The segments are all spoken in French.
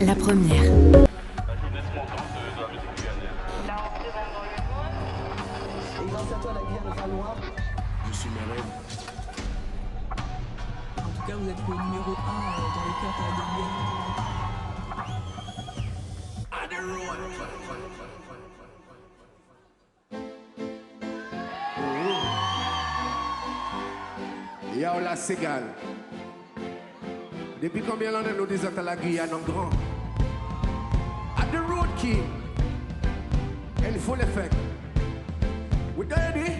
la première. Et grâce à toi, la Guyane va loin. Je suis malade. En tout cas, vous êtes le numéro 1 dans le cœur de Guyane. Y'a la Ségal. Depuis combien d'années nous disons à la Guyane en grand? At the road king. Et il faut les faire. We ready?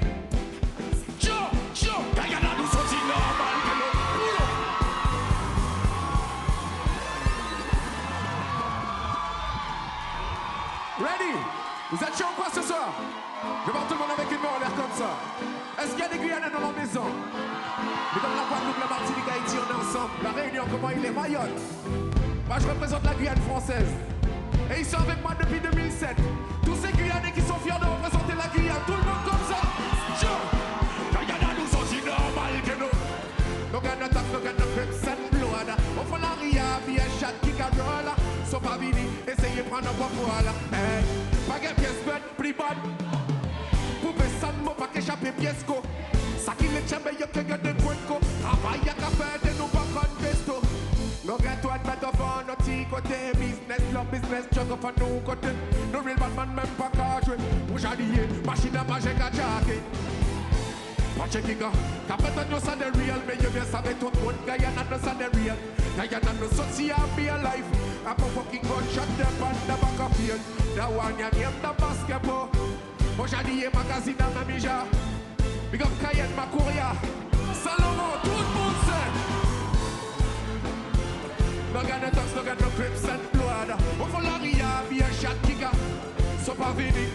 Guyana nous sorti normal que le boulot. Ready? Vous êtes chaud ou quoi ce soir? Je vais voir tout le monde avec une main en l'air comme ça. Est-ce qu'il y a des Guyanais dans la maison? Mais comme la Guadeloupe, la Martinique, Haïti, on est ensemble. La Réunion, comment il est? Mayotte. Moi, je représente la Guyane française. Et ils sont avec moi depuis 2007. Tous ces Guyanais qui sont fiers de représenter la Guyane. Tout le monde comme ça. Guyana nous sont si normal que nous. Nous gagnons tac, nous gagnons crips and blood. On fait la ria, bien chat qui carola. Sont pas vini, essayez de prendre un bon poil. Pas de pièce bête, plus bonne. Pouvez ça ne m'a pas qu'échapper pièce co. Ça qui les tchèbe, y'a que de quoi. Travail à café, de nous pas prendre pesto. Nous gagnons de mettre devant notre petit côté. Business, love business, choc off à nous côté. Nous real bad man même pas qu'à jouer. Pour jadiller, machine à manger qu'à jacker. Pas checker gars, capitaine nous ça de real. Mais you bien savez tout le monde, Guyana nous ça de real. Guyana nous sorti à be alive. I'm a fucking gunshot them on the back of field. The one you name the basketball. Aujourd'hui, magazine dans ma mija. Big up Cayenne, Macouria. Salomon, tout le monde sait. No got no talks, no got no crips and blood. On fait la ria, be a shot kicker. So pas vini.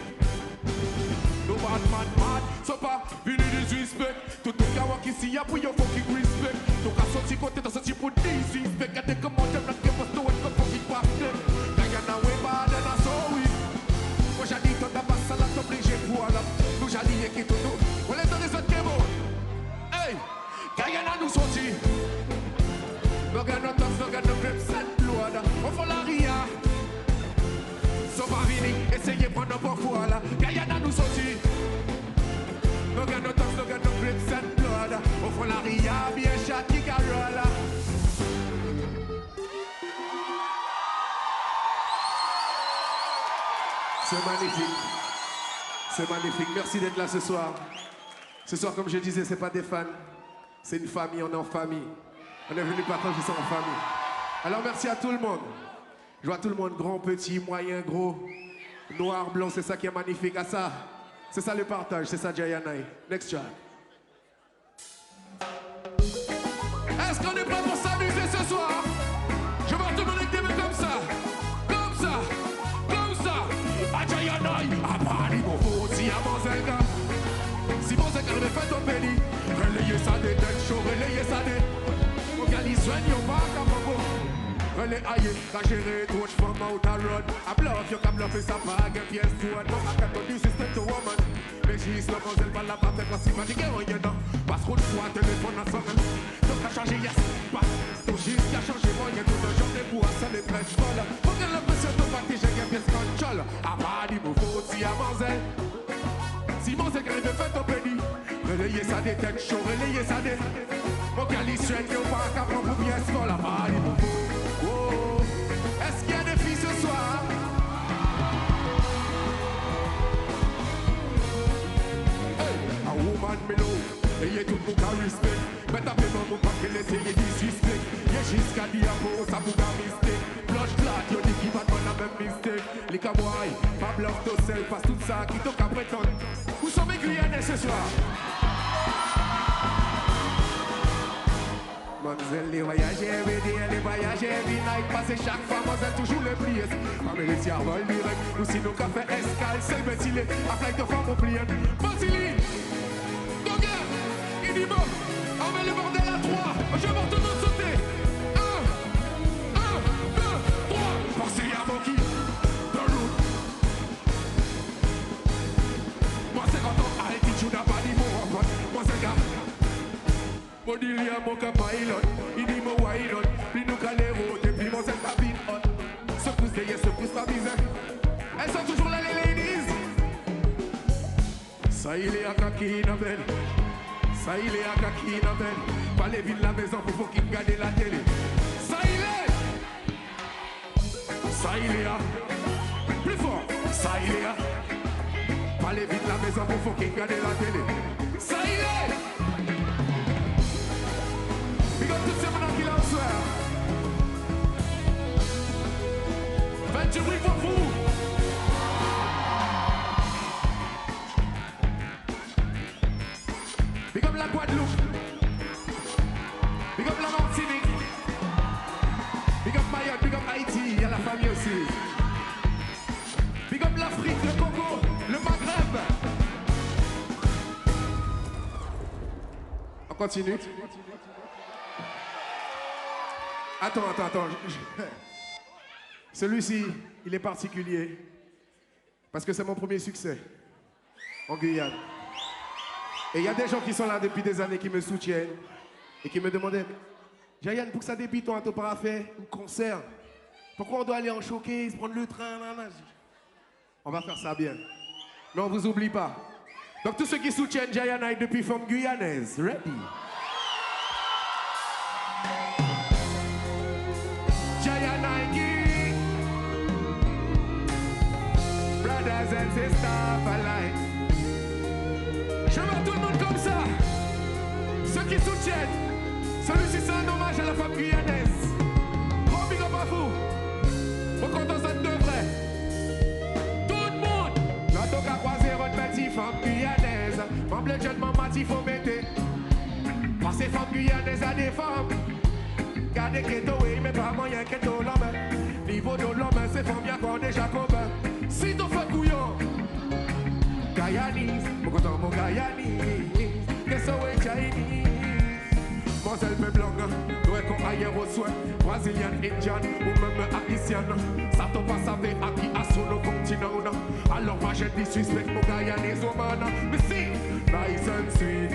No bad man mad. So pas vini disrespect. Tout le monde qui ici, y'a pour your fucking respect. Tout le monde sorti côté, t'as sorti pour disrespect. Gardez comment t'aimes la game, parce que t'as un fucking party. Guyana way bad and I saw we. Moi j'ai dit, t'as pas ça là, t'as obligé pour là. Nous j'ai dit, qui tout nous. On les donne des autres démos. Hey, Guyana nous sorti. No got no talks, no got no grips and blood. On fait la ria. So pas vini, essayez prendre un bon fois là. Guyana nous sorti. No got no talks, no got no grips and blood. On fait la ria, bien chat qui carola. C'est magnifique. C'est magnifique. Merci d'être là ce soir. Ce soir, comme je disais, c'est pas des fans. C'est une famille, on est en famille. On est venu partager ça en famille. Alors merci à tout le monde. Je vois tout le monde, grand, petit, moyen, gros, noir, blanc, c'est ça qui est magnifique. À ça, c'est ça le partage, c'est ça Jayanai. Next track. Est-ce qu'on est prêt pour s'amuser ce soir? Je vois tout le monde avec des mains comme ça. Comme ça. Comme ça. À Jayanai. À Paris, mon faux, si à Manzelga. Si Manzelga avait fait ton pédi, relayez ça des têtes chauds, relayez ça des... Soignons pas comme un beau. Relais aïe, t'as géré trop de femmes out a road. I bluff, you can bluff et ça pague un pièce pour un homme. I can do system to woman. Mais j'y suis quand elle parle la part quand c'est pas dit rien non. Parce qu'on fois téléphone à semaine. Donc t'as changé yes, pas. Tout juste qui a changé moyen tout un genre de bois, ça les prêche folle. Faut que l'impression de partager un pièce contrôle. À part du mot faut aussi à Manzel. Si Manzel qui arrive fait ton pédi. Relayez ça des têtes chauds, relayez ça des... Mon calissuen, yo pas qu'à prendre pour bien se faire la balle. Oh, est-ce qu'il y a des filles ce soir? Hey, a woman me know. Ayez tout le monde à respect. Mais tapez dans mon paquet, laissez-les disrespect. Y'a jusqu'à diabo, ça vous a mistake. Blush clat, yo dit qui va dans la même mistake. Les kawaii, pas bluff to self, passe tout ça, qui t'en qu'à prétendre. Où sont mes Guyanais ce soir? Mademoiselle, les voyages every day, les voyages every night. Passez chaque fois, mademoiselle, toujours les pliés. Parmi les tiers, vol direct. Nous, si nous, café escale, c'est le métier. A flight de femme au plié. Mansili, Doga, Inimo, on met le bordel à 3. Je vois tout le monde sauter. 1, 2, 3. Pensez à Moki, the route. Moi, c'est quand on altitude à pas d'immo. Moi, c'est gars. Modilia moka pilot, ini mo wide on, pinu kalero, depuis mon set cabine hot. Ça il est à kaki dans belle. Ça il est à kaki dans belle. Pas les villes la maison pour fucking garder la télé. Ça il est. Ça il est à. Plus fort. Ça il est à. Pas les villes la maison pour fucking garder la télé. Ça il est. Big up tous ces gens qui l'ont soir. 28 pour vous. Big up la Guadeloupe. Big up la Martinique. Big up Mayotte, big up Haïti, il y a la famille aussi. Big up l'Afrique, le Congo, le Maghreb. On continue. Attends. Celui-ci, il est particulier. Parce que c'est mon premier succès en Guyane. Et il y a des gens qui sont là depuis des années qui me soutiennent et qui me demandaient Jayan, pour que ça débute, on pas faire un concert. Pourquoi on doit aller en showcase, prendre le train, On va faire ça bien. Mais on vous oublie pas. Donc tous ceux qui soutiennent Jayana depuis forme guyanaise, ready? Jayana, brothers and sisters alike. Je vois tout le monde comme ça. Ceux qui soutiennent. Celui-ci c'est un hommage à la femme guyanaise. Gros big up à vous. Au compte ça devrait. Tout le monde. Quand on a croisé votre petite femme guyanaise. Membre le jeune maman il faut mettre. Passer femme guyanaise à des femmes. Gardez que toi mais pas moyen que toi l'homme. Niveau de l'homme c'est femme bien qu'on déjà commun. Si tu fais couillon. Guyanese, mon content mon Guyanese, que so est Chinese. Moselle me blanc, doit qu'on aille au soin. Brazilian, Indian, ou même haïtien. Ça te passe avec à qui a sur le continent. Alors moi je disrespect mon Guyanese woman. Mais si, nice and sweet.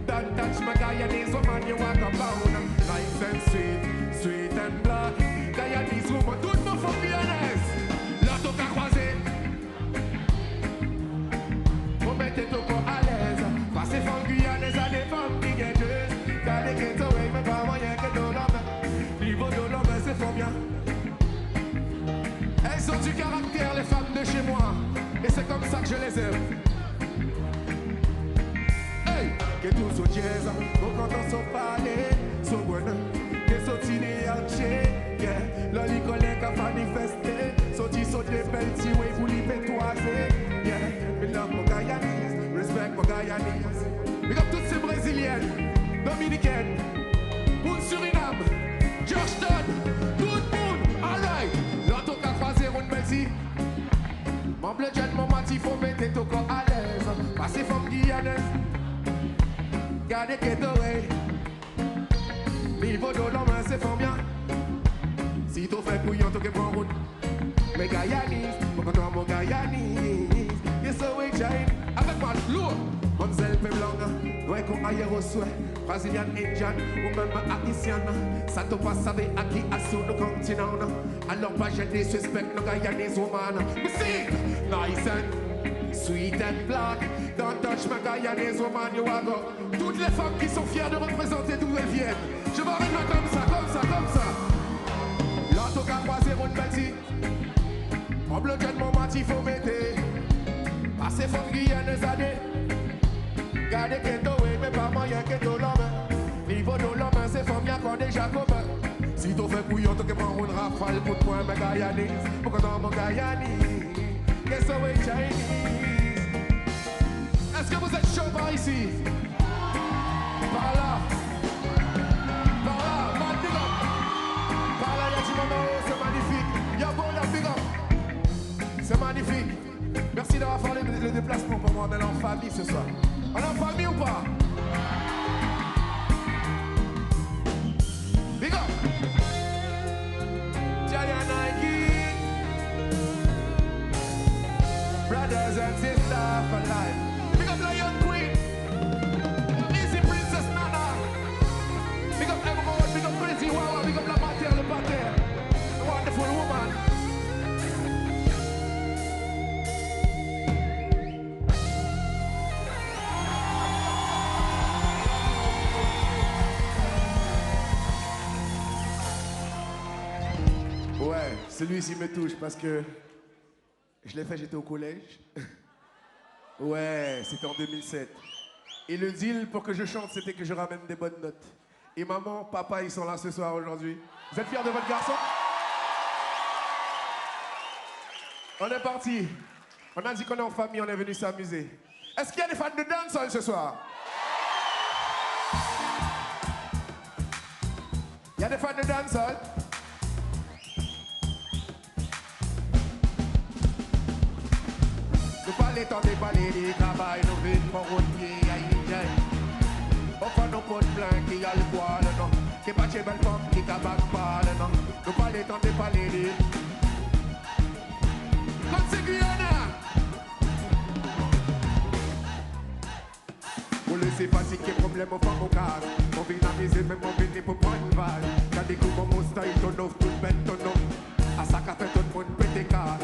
Don't touch my Guyanese woman, you walk about. Nice and sweet, sweet and black. Guyanese woman, tout le monde faut Guyanaise. Là t'as qu'à croiser. Mettez tout corps à l'aise. Passez femmes guyanaises à des femmes qui guettent. Gardez que toi, mais pas moyen que de l'homme. Niveau de l'homme, c'est fort bien. Elles ont du caractère, les femmes de chez moi. Et c'est comme ça que je les aime. Hey! Que tout so jazz, au canton so parler, so bueno. Que so tine alche, yeah. L'oli collègue a manifesté. So ti so de pelti, ouais, vous li pétoiser, yeah. Me love mon Guyanese, respect mon Guyanese. Big up toutes ces brésiliennes, dominicaines, pour Suriname, Georgetown, tout le monde, alright. L'auto qu'a croisé une belle. Mon bleu jet, mon mati, faut mettre ton corps à l'aise. Passez femme guyanaises, gardez que t'es ouais. Niveau de l'homme, c'est fort bien. Si t'as fait couillon, t'as qu'à prendre route. Mais Guyanese, mon content mon Guyanese. Yes, so we giant. Avec moi, lourd. Mademoiselle Peblanc, ouais, qu'on aille au souhait. Brazilian, Indian, ou même haïtien. Ça te passe avec à qui a sur le continent. Alors, pas j'ai des suspects, nos Guyanese woman. Mais si, nice and sweet and black. Don't touch my Guyanese woman, you are go. Toutes les femmes qui sont fières de représenter d'où elles viennent. Je vais arriver comme ça. Là, t'as qu'à croiser une belle. On bloque mon mati, faut mettre. Passez femme guyanaises à des. Gardez que toi, mais pas moyen que toi l'homme. Niveau de l'homme, c'est femme bien qu'on déjà commun. Si t'as fait couillon, t'as qu'à prendre une rafale pour te prendre ma Guyanese. Pourquoi mon Guyanese? Qu'est-ce que c'est Chinese? Est-ce que vous êtes chaud par ici? Par là, man, big up. Par là, y'a du moment, c'est magnifique. Y'a bon, y'a big up. C'est magnifique. Merci d'avoir fait le déplacement pour moi. On est en famille ce soir. On est en famille ou pas? Big up! Jayana, brothers and sisters for life. Big up Lion Queen. Easy Princess Nana. Big up Emerald. Big up Crazy Wawa. Big up La Mater, le Pater. A wonderful woman. Celui-ci me touche parce que je l'ai fait, j'étais au collège. Ouais, c'était en 2007. Et le deal pour que je chante, c'était que je ramène des bonnes notes. Et maman, papa, ils sont là ce soir aujourd'hui. Vous êtes fiers de votre garçon? On est parti. On a dit qu'on est en famille, on est venu s'amuser. Est-ce qu'il y a des fans de dancehall ce soir? Il y a des fans de dancehall? Nous parlons tant des balais, des travail, nous vîmes pour routier, aïe. Au fond, nous potes blancs qui a le poil, non. Qui pas chez belle femme, qui cabac parle, non. Nous parlons tant des balais, des... Comme c'est Guyana! Pour laisser passer qui est problème au fond, au cas. On vient amuser, même on vient pour prendre une balle. Quand des coups, mon style, ton offre, tout bête, ton offre. À ça qu'a fait tout le monde pété car.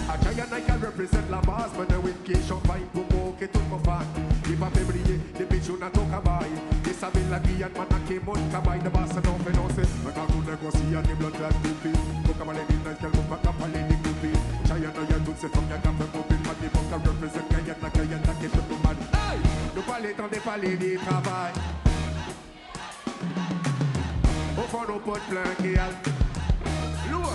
A Giant I can represent la base, mais de whisky, champagne pour moquer tout mon fan. Il va faire briller, les bijoux n'a ton cabaye. Ils savent la Guyane, maintenant qui monte cabaye, de basse non financé. Maintenant qu'on négocie, des blocs là, tout pis. Pour qu'à les diners, qu'elle ne va pas parler des coupés. Giant I a toutes ces femmes, y'a qu'à faire mobile, mais des bons qu'à represent Guyane, qui est tout le monde. Hey! Nous parlons tant des palais, des travail. Au fond, nos potes pleins qui a. Lourd!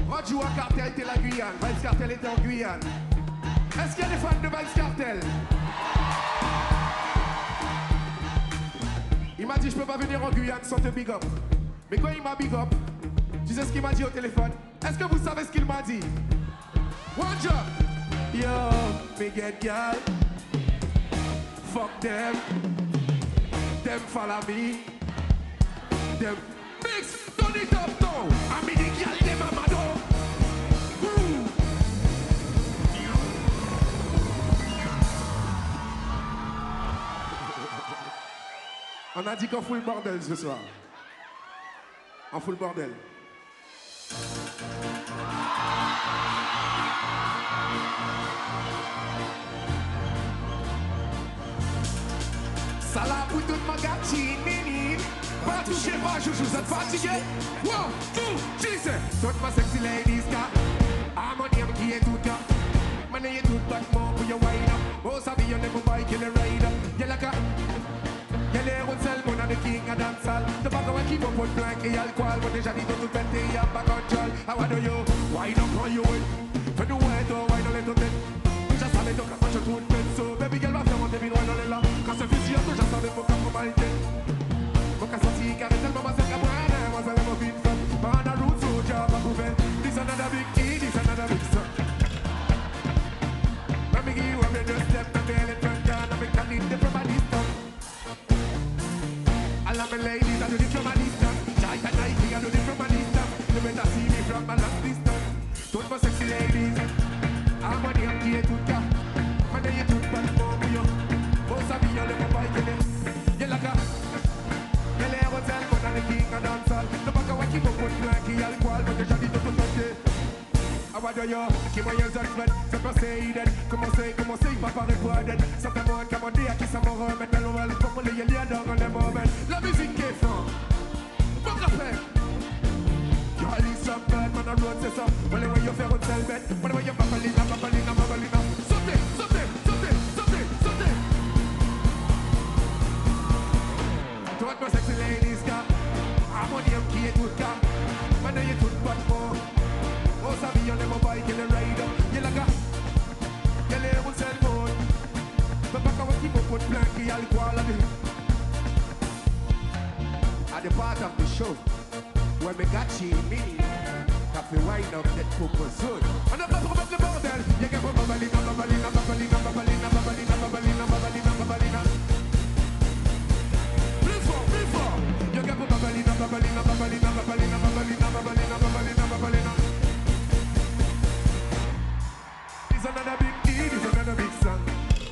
Roger Cartel était la Guyane, Vybz Kartel était en Guyane. Est-ce qu'il y a des fans de Vybz Kartel? Il m'a dit je peux pas venir en Guyane sans te big up. Mais quand il m'a big up, tu sais ce qu'il m'a dit au téléphone? Est-ce que vous savez ce qu'il m'a dit? One job! Yo, me get gal. Fuck them. Them follow me. Them mix, turn it up now. I mean the gal them a mad up. On a dit qu'on fout le bordel ce soir. On fout le bordel. Salam pour toute ma gatine, mini. Pas toucher pas, je vous êtes fatigué. 1, 2, 3, toute ma sexy ladies car harmonie qui est tout cas. Man, you tout battement pour your wine up. Oh, ça vient de mon bike, il est ride up. Y'a la car. Y'a les routes seuls, mon the king a dancehall. The back of a keep up with blank et alcool. But déjà dit tout pété, y'a pas control. How do you? Why don't call you in? Fais du ouais, toi, why don't let it in? Déjà savais donc quand je tourne bête so. Baby girl va faire monter vite, why don't let là. Quand c'est fusil, déjà savais pour qu'à formalité. Mon cas sorti, car tellement ma sœur qu'à moi, moi ça l'aime au vite fait. Man a route, so job à couper. This another big key, this another big son. Let me give you a better step, and the elephant down, and make a lead the from a distance. All of my ladies, I do this from a distance. Giant and Nike, I do this from a distance. You better see me from a long distance. Toutes my sexy ladies, I'm on the empty to cap. Man, you took back more for you. Most of you, you're the bike in it. You're like a... You're the hotel, but I'm the king of dancehall. No matter what you go put blanky alcohol, but the shawty don't touch it. How do you? Keep my ears open, so proceded. Comment c'est, papa recorded. Certainement, comme on dit, à qui ça m'en remet. Mais l'on va le faire, il y a liens dans le moment. La musique est forte. Bon café. You all these some bad man on road, c'est ça. Well, when you faire un tel bête. Well, when you babalina. Sautez. Toi, ma sexy ladies, car. Harmonium qui est tout cas. Maintenant, il est tout pas de fort. Oh, ça vient de mon bike et le rider. Y'a la gars, y'a les routes c'est le monde. Mais pas quand on keep up with blanky alcohol à vie. At the part of the show, where me got you in me, café wine up, that popo zone. On a pas pour mettre le bordel. Y'a qu'à pour babalina. Plus fort. Y'a qu'à pour babalina. Another big deal, it's another big song.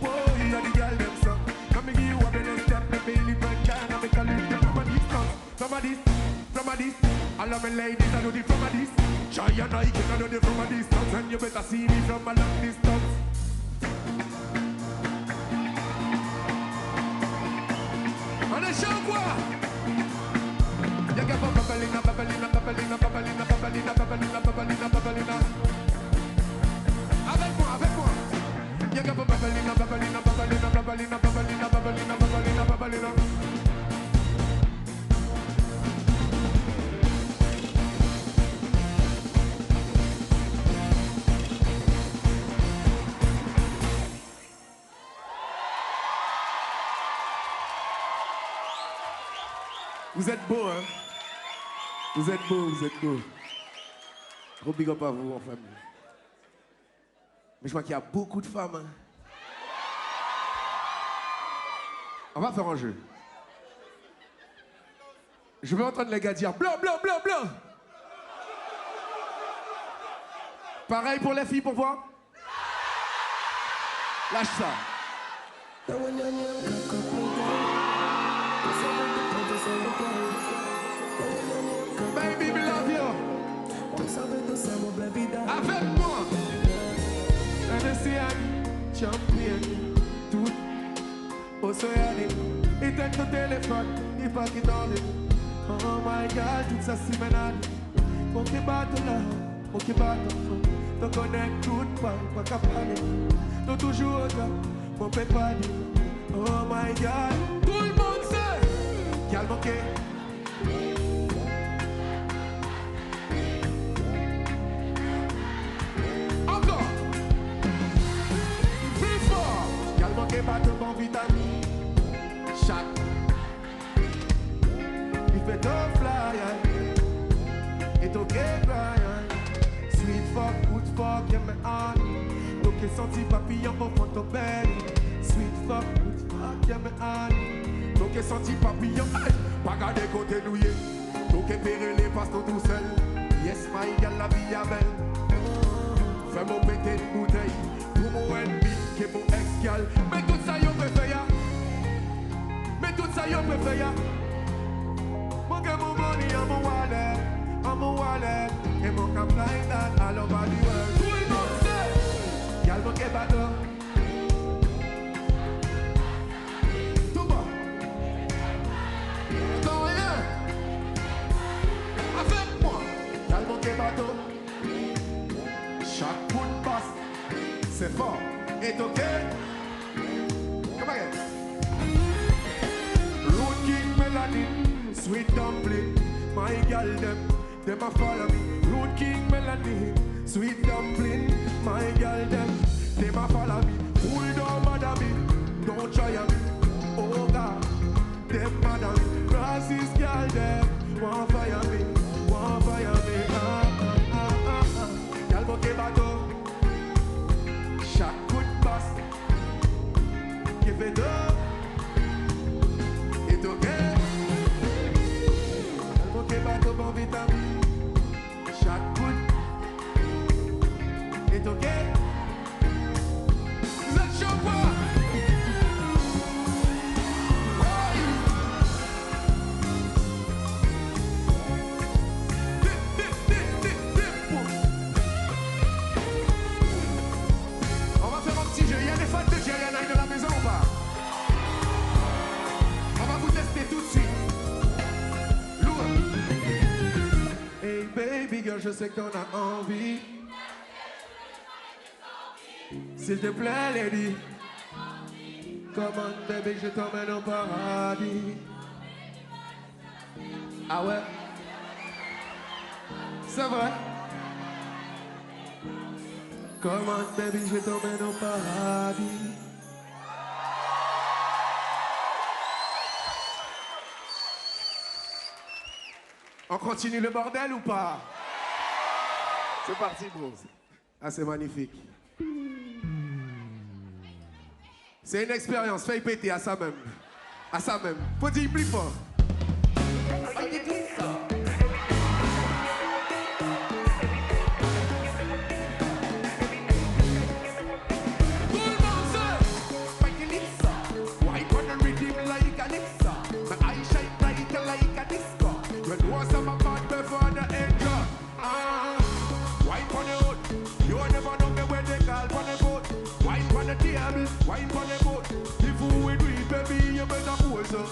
Whoa, you are the girl them song. Come me give you a better step, me Bailey break can and make a little from a distance. From a this. All of my ladies, I do it from a this. Giant Nike, I do it from a distance. And you better see me from a long distance. On the show quoi? Y'a qu'à pas babalina. Vous êtes beaux, hein? Vous êtes beaux, vous êtes beaux. Gros big up à vous, en famille. Mais je crois qu'il y a beaucoup de femmes, hein? On va faire un jeu. Je vais entendre les gars dire blanc, blanc, blanc, blanc. Pareil pour les filles, pour voir. Lâche ça. Baby, me love you. Avec moi. Un champion. Tout. Océanique. Il t'a ton téléphone. Il pas qui dans les. Oh my God, tout ça c'est ménage. Mon qui bat là, mon qui bat au fond. T'en connais tout, pas capable. T'en toujours là, mon père pas dit. Oh my God, tout le monde sait. Calme, ok. Encore. Plus fort. Calme, ok, pas de bon vitamine. Chaque. Il fait ton fly, et ton gay Brian. Sweet fuck, good fuck, yeah me honey. Donc il senti papillon au fond de ton belly. Sweet fuck, good fuck, yeah me honey. Donc il senti papillon, hey, pas garder côté nouillé. Donc il péré les pastos tout seul. Yes my girl, la vie est belle. Fais-moi péter une bouteille. Pour mon ennemi, qui est mon ex-gal. Mais tout ça y'en peut faire. Mais tout ça y'en peut faire. Get more money on my wallet, and more can fly that all over the world. Tout le monde sait, y'all me get back up. Tout bas, attends rien. Avec moi, y'all me get back up. Chaque coup de passe, c'est fort, et ok. Come again. Road King Melanie. Sweet dumpling, my girl them a follow me. Root King Melanie, sweet dumpling, my girl them a follow me. Cool don't bother me, don't try me. Oh God, them bother me. Crosses girl them want fire me, want fire me. Girl bouquet bateau, chaque coup de passe, give it up, it's okay. Bateau bon vitamine. Chaque coup est ok. Vous êtes chaud quoi? On va faire un petit jeu. Il y a des fans de Jerry dans la maison ou pas? On va vous tester tout de suite. Hey baby girl, je sais que t'en as envie. S'il te plaît, lady. Come on, baby, je t'emmène au paradis. Ah ouais? C'est vrai? Come on, baby, je t'emmène au paradis. On continue le bordel ou pas? C'est parti, bro. Ah, c'est magnifique. C'est une expérience, fais péter à ça même. À ça même. Faut dire plus fort. Wine on the boat, if we do it, baby, you better pose up.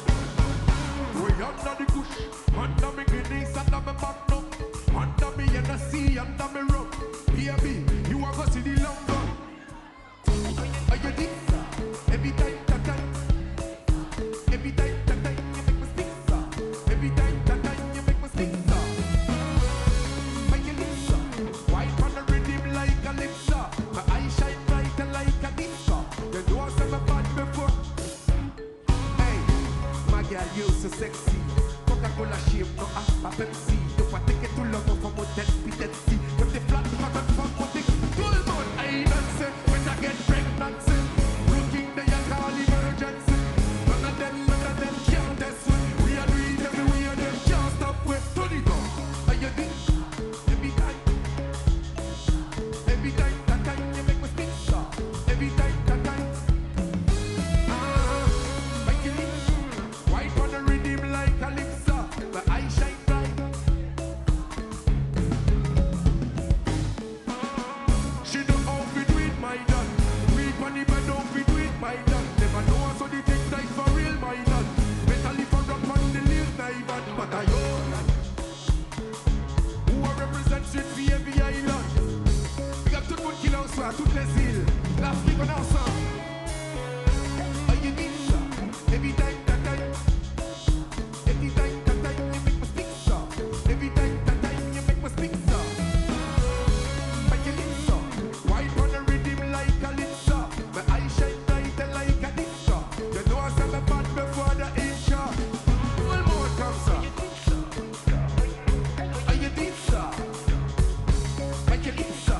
We under the kush, under me Guinness, under me Magnum, under me Hennessy, under me rum. Baby, you are gonna see the lumber. Are you deep? Every time, every time, you make me speak, sir. Every time, you make me speak, sir. Make your lips, sir. Wine on the rhythm like a lip, sir. My eyes shine bright like a deep, sir. You know I've bad before. Hey, my girl, you so sexy. Coca-Cola non à pas même si de fois t'es que tout le monde faut monter peut-être si quand t'es flat pas comme faut monter tout le monde I dance when I get pregnant looking the young call emergency none of them can't test we are doing everywhere them can't stop with turn it on are you think every time that time you make me speak so every time that time make it white on the rhythm like Calypso but I shine bright she don't outfit with my dad read money but don't fit with my dad never know so the things like for real my dad better live for rock on the live night but I own who I represent street for every island big up tout le monde qui l'a en soi toutes les îles l'Afrique on est ensemble oh you need ça every time that time every time that time you make me speak ça every time that time you make me speak ça make it so white on the rhythm like Calypso my eyes shine bright like a dicta you know I said the bad before the intro one more comes up oh you need ça make it so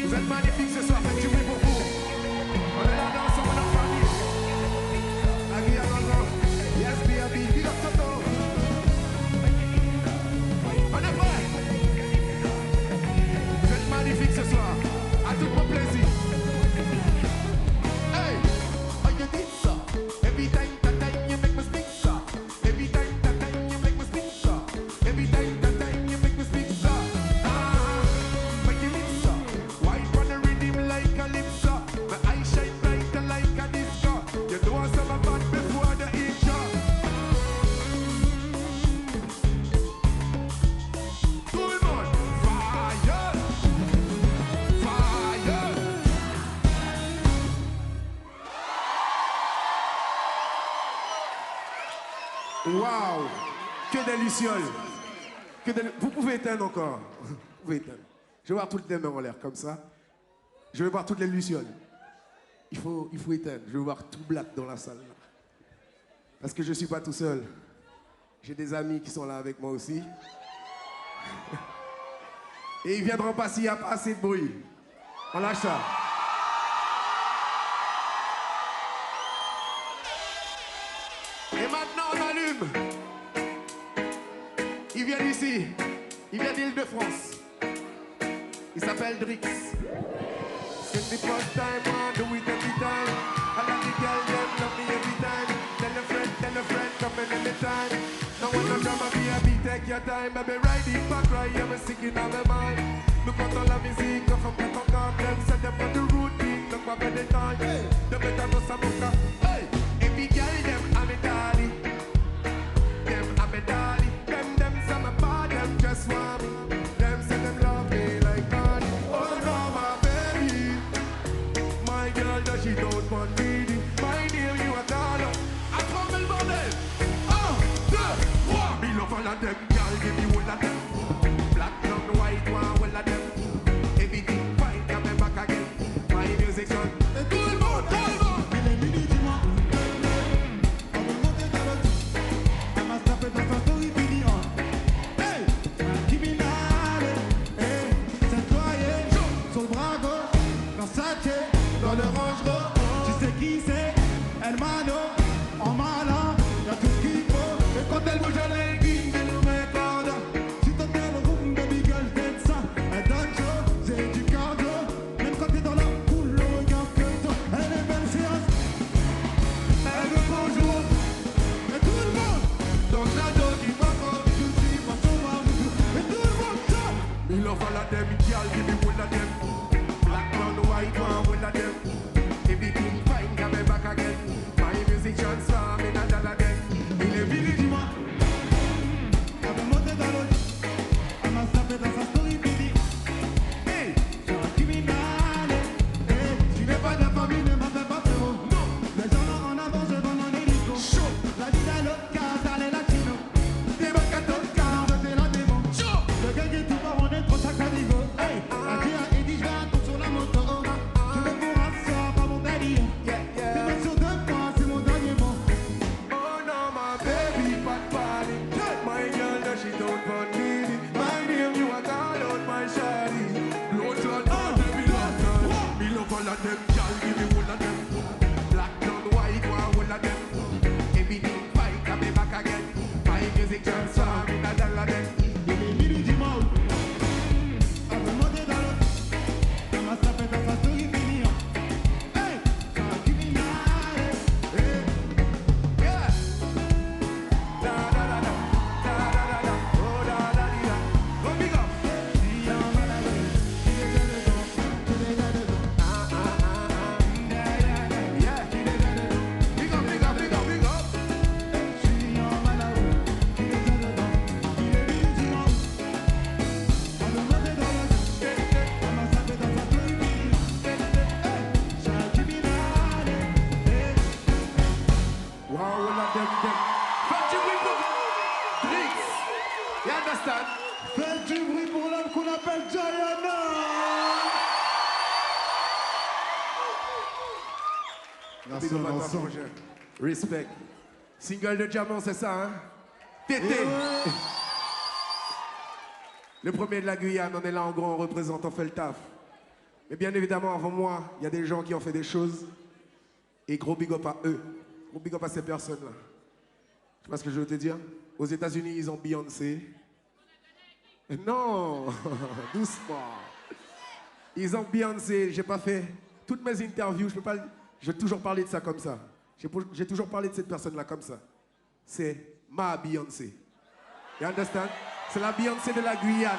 vous êtes magnifiques ce soir, faites du bruit pour vous. On est là dans son en famille. La Guyane encore. Yes, B.A.B. Big up Toto. On est prêts. Vous êtes magnifiques ce soir. À tout mon plaisir. Hey, oh you did so. Every time that time you make me speak so. Every time that time you make me speak so. Every time that time you make me speak so. Make it so. White on the rhythm like Calypso. My eyes shine brighter like a disco. You know I saw my bad before the intro. Tout le monde, fire, fire. Wow, que des lucioles. Vous pouvez éteindre encore. Vous pouvez éteindre. Je vais voir toutes les mains en l'air comme ça. Je vais voir toutes les lucioles. Il faut éteindre. Je vais voir tout black dans la salle. Parce que je ne suis pas tout seul. J'ai des amis qui sont là avec moi aussi. Et ils viendront pas s'il n'y a pas assez de bruit. On lâche ça. Et maintenant on allume. Il vient d'ici. Il vient d'Île-de-France. Il s'appelle Drix. It's the first time I do it every time. I love the girl, them love me every time. Tell a friend, come in anytime. No one no drama, B.A.B. take your time. Baby, ride it back, right, yeah, me singing on my mind. Look at all the music, come from the tongue, them set them on the routine. Look back at the time, the better know some of hey, every girl, them, I'm a daddy. Them, I'm a daddy. Them, some about them, just want me. Them, say them love me like money. Oh, no, my baby. My girl, that she don't want me. My name, you are dollar. I come and bordel. 1, 2, 3. Me love all of them, girl, give me all of them. Black, brown, white, one, all of them. Everything fine, come back again. My music son. Tout le monde, tout le monde. of them. Faites du bruit pour Drix. You understand? Faites du bruit pour l'homme qu'on appelle Diana. Merci Big up à toi, ensemble. projet. Respect. Single de diamant, c'est ça, hein? Tété. Le premier de la Guyane, on est là en gros, on représente, on fait le taf. Mais bien évidemment, avant moi, il y a des gens qui ont fait des choses. Et gros big up à eux. Gros big up à ces personnes-là. Tu vois ce que je veux te dire? Aux États-Unis, ils ont Beyoncé. Non, doucement. Ils ont Beyoncé. J'ai pas fait toutes mes interviews. Je vais toujours parler de ça comme ça. J'ai toujours parlé de cette personne-là comme ça. C'est ma Beyoncé. You understand? C'est la Beyoncé de la Guyane.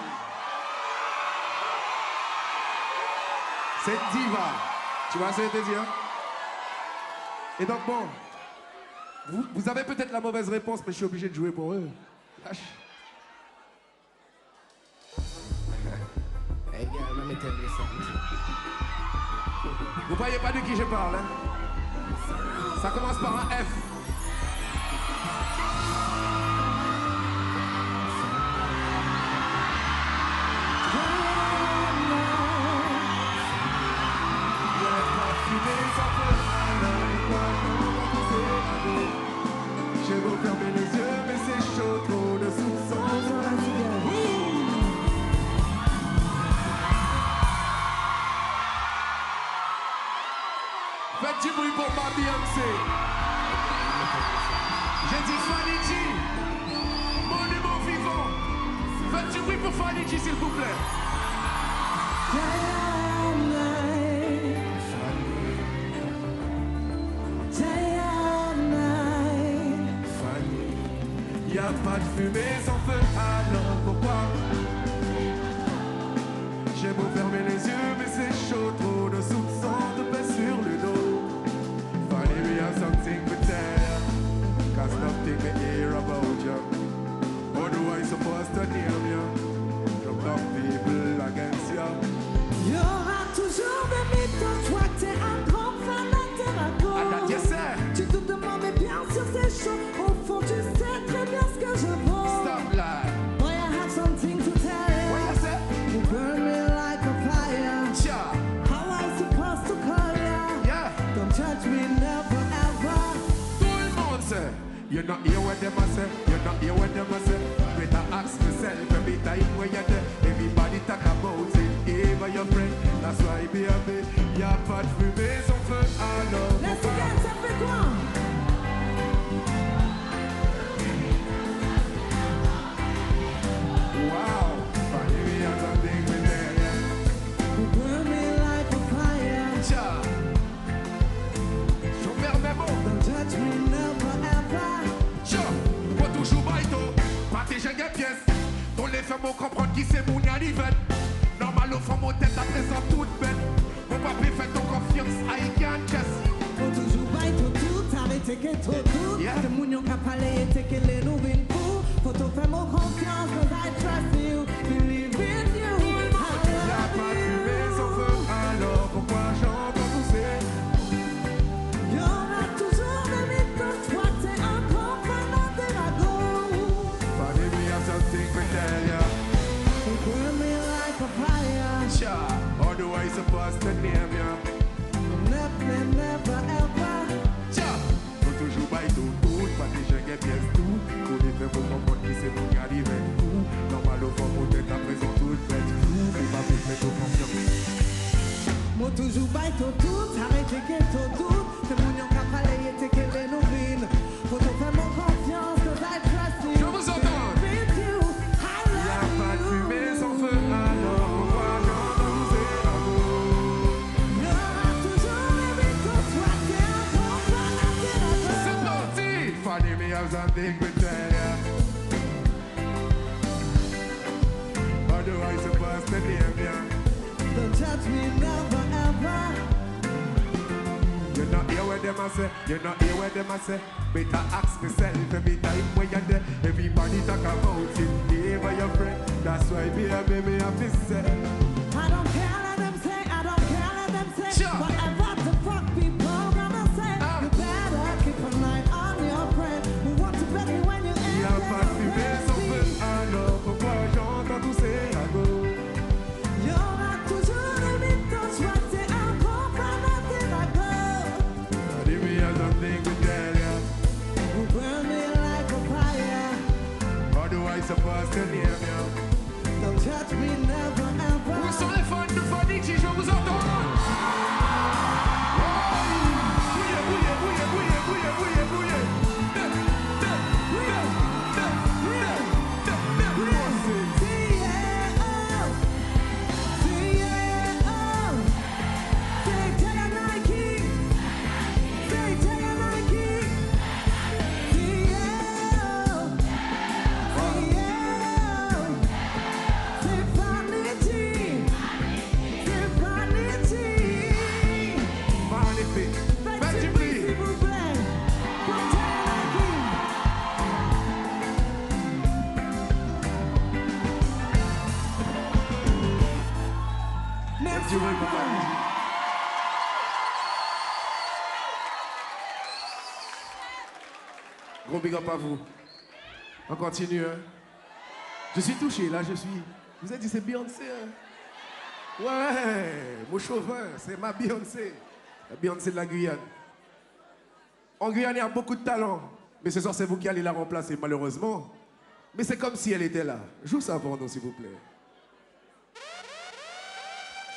C'est une diva. Tu vois ce que je veux te dire? Et donc bon, vous avez peut-être la mauvaise réponse, mais je suis obligé de jouer pour eux. Lâche. Hey girl, let me tell you something. Vous voyez pas de qui je parle, hein? Ça commence par un F. Je vais vous fermer les yeux, mais c'est chaud, trop de soupçons. Faites du bruit pour ma Beyoncé. J'ai dit Fanny G, monument vivant. Faites du bruit pour Fanny G, s'il vous plaît. Y'a pas de fumée sans feu, alors pourquoi? J'ai beau fermer les yeux, mais c'est chaud, trop de soupçons de paix sur le dos. Funny, we have something to tell, cause nothing they hear about you. How do I supposed to name you? From the people against you. Y'aura toujours des mythos, toi que t'es un grand fan de Drago. Ah, that yes, sir. Tu te demandes, mais bien sûr c'est chaud. Au fond, tu sais très bien ce que je vaux. Stop lie. Boy, I have something to tell What you. you say? You burn me like a fire. Cha. How I supposed to call ya? Yeah. Don't judge me, never ever. Tout le monde sait. You're not here with them, I say. You're not here with them, I say. Better ask myself every time when you're there. Everybody talk about it, even your friend. That's why, baby, y'a pas de fumée sans feu, alors Let's pourquoi? get ça fait quoi? Wow, funny, we have something with them, yeah. You burn me like a fire. Cha. Chauffeur Memo. Don't judge me, never ever. Cha. Faut toujours baito. Partager des pièces. Pour les femmes, comprendre qui c'est mon arrivette. Normal au fond, mon tête à présent toute bête. Mon papier fait ton confiance, I can just. Faut toujours bailler tout, arrêter que tout. Yeah. C'est mon yon qui a parlé et c'est que les nous viennent pour. Faut te faire mon confiance, cause I trust you, believe in you. Y'a pas de fumée sans feu, alors pourquoi j'entends pousser? Y'aura toujours des mythos, toi t'es un grand fan de Drago. Funny, we have something to tell ya. You burn me like a fire. Cha, how do I supposed to name ya? Never, never ever. Cha, faut toujours bailler tout, partager des pièces tout. Pour les femmes, comprendre qui c'est mon arrivette tout. Normal au fond, mon tête à présent toute bête. Tout, mais pas plus mettre confiance. Moi toujours bailler tout, arrêter que tout. C'est mon yon qui a parlé et c'est que les nous viennent. Faut te faire mon confiance, cause I trust you. Je vous entends. With you, I Y'a love pas de you. fumée sans feu, alors pourquoi j'entends pousser l'amour? Y'aura toujours des mythos, toi t'es un grand fan de C'est Drago. parti! Funny, me have something to tell ya. How do I supposed to name ya? Don't judge me, never ever. You're not here with them, I say. You're not here with them, I say. Better ask myself every time when you're there. Everybody talk about it, even your friend. That's why, baby, me have to say. I don't care, let them say. I don't care, let them say. Sure. Whatever the fuck people gonna say. You better keep an eye on your friend. supposed to near me. Don't touch me, never ever. Où sont les fans de Fanichi? Je vous entends. Bouillez, bouillez, bouillez, bouillez, bouillez, bouillez, bouillez. Gros big up à vous. On continue, hein. Je suis touché, là, je suis... Vous avez dit c'est Beyoncé, hein? Ouais, mon chauvin, c'est ma Beyoncé. La Beyoncé de la Guyane. En Guyane, il y a beaucoup de talent. Mais ce soir, c'est vous qui allez la remplacer, malheureusement. Mais c'est comme si elle était là. Joue ça pour nous, s'il vous plaît.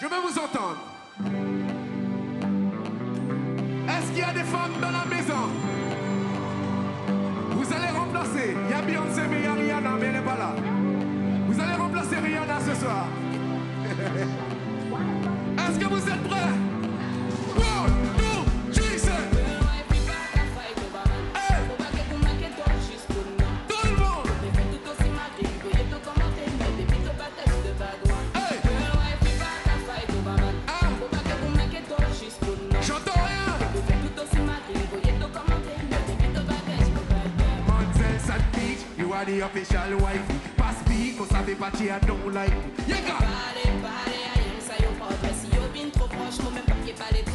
Je veux vous entendre. Est-ce qu'il y a des femmes dans la maison? Vous allez remplacer. Il y a Beyoncé, mais il y a Rihanna, mais elle n'est pas là. Vous allez remplacer Rihanna ce soir. Est-ce que vous êtes prêts? 1, 2, 3, say. Hey. Tout le monde. Hey. Ah. J'entends rien. You are the official wife. Pass me, vous savez pas qui I don't like. You got.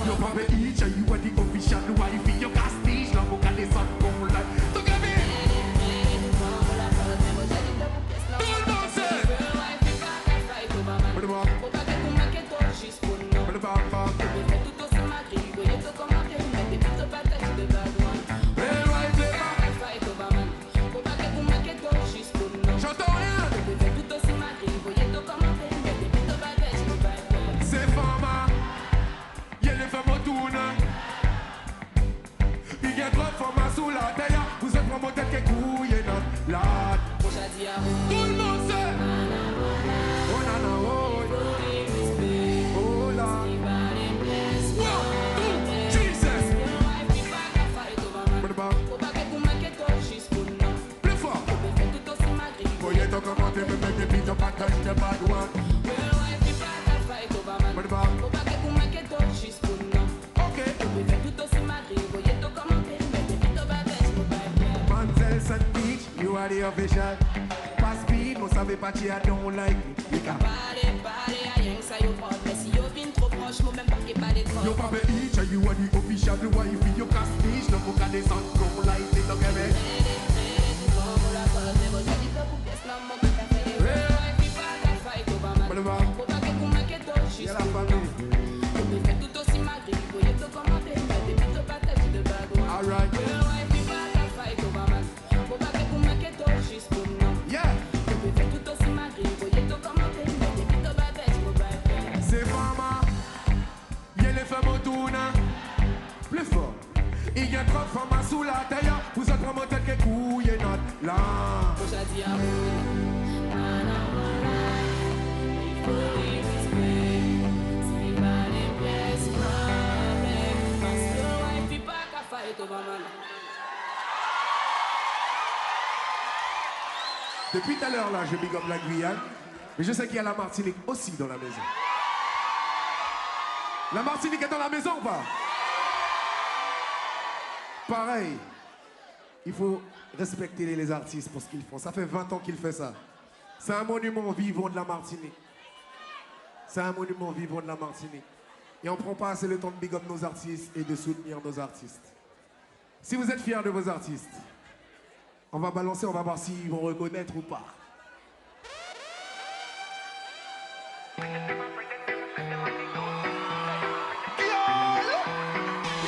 Your papa each and you are the official wife. Your castige, là, vous regardez ça comme là. Donc, tout le monde sait. J'entends rien. C'est femme. Y'a les femmes autour. Il y a trop de femmes sous la terre. Vous êtes vraiment tête qui couille là. Tout le monde sait. Oh nana, oh. Oh là. Wow, Jesus. Plus fort. Voyez ton commenté, me mettre des beats, pas touch the bad one. You are the official. Pas speed, vous savez pas qui I don't like. Yo papa each and you are the official wife. You can't speech, no book and the sun come light it up every. Y'a la famille. All right. C'est femme, y'a les femmes autour, plus fort. Il y a trop de femmes sous la taille. Vous êtes vraiment tel que couille et notre là. Depuis tout à l'heure, là, je big up la Guyane, mais je sais qu'il y a la Martinique aussi dans la maison. La Martinique est dans la maison ou pas? Pareil, il faut respecter les artistes pour ce qu'ils font. Ça fait 20 ans qu'ils font ça. C'est un monument vivant de la Martinique. C'est un monument vivant de la Martinique. Et on ne prend pas assez le temps de big up nos artistes et de soutenir nos artistes. Si vous êtes fiers de vos artistes, on va balancer, on va voir s'ils vont reconnaître ou pas.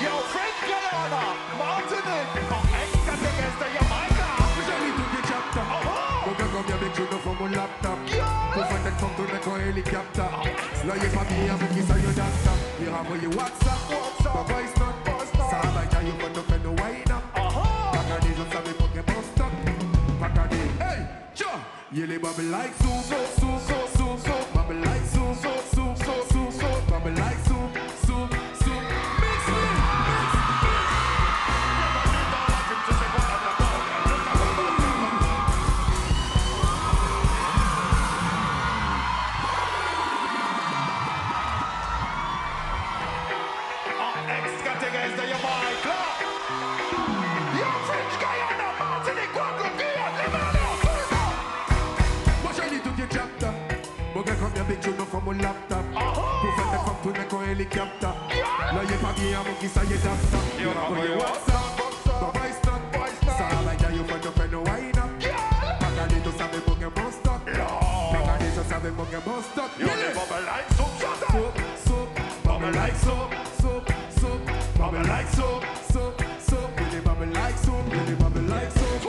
Yo, French Guyana, Martinique, en Ex-Categorie de Jamaica. J'ai mis tout des chapters. boy, you WhatsApp, but voice not. Ça va, y'a you got to faire no wine up. Pagade, je savais pas qu'elle bon stock. Pagade, hey, yo, yeah, les bubble like soup, bubble like soup, bubble like soup, mix it. Ex-catégorie de your boy Clark. Yo, French Guyana, Martinique, Guadeloupe, Guyane, les Maldives, Moi j'ai dit tout qui est chapter. Mon gars comme y'a big tune from mon laptop. Pour faire des femmes tourner quand hélicoptère. Là y'a pas bien mon qui ça y est d'after. Yo, boy, WhatsApp, but voice not. Ça va, y'a you got to faire no wine up. Pagade, tu savais mon gars bon stock. Pagade, tu savais mon gars bon stock. yo, les bubble like soup, shut up. Bubble like soap, bubble like soap, really bubble like soap, really bubble like soap.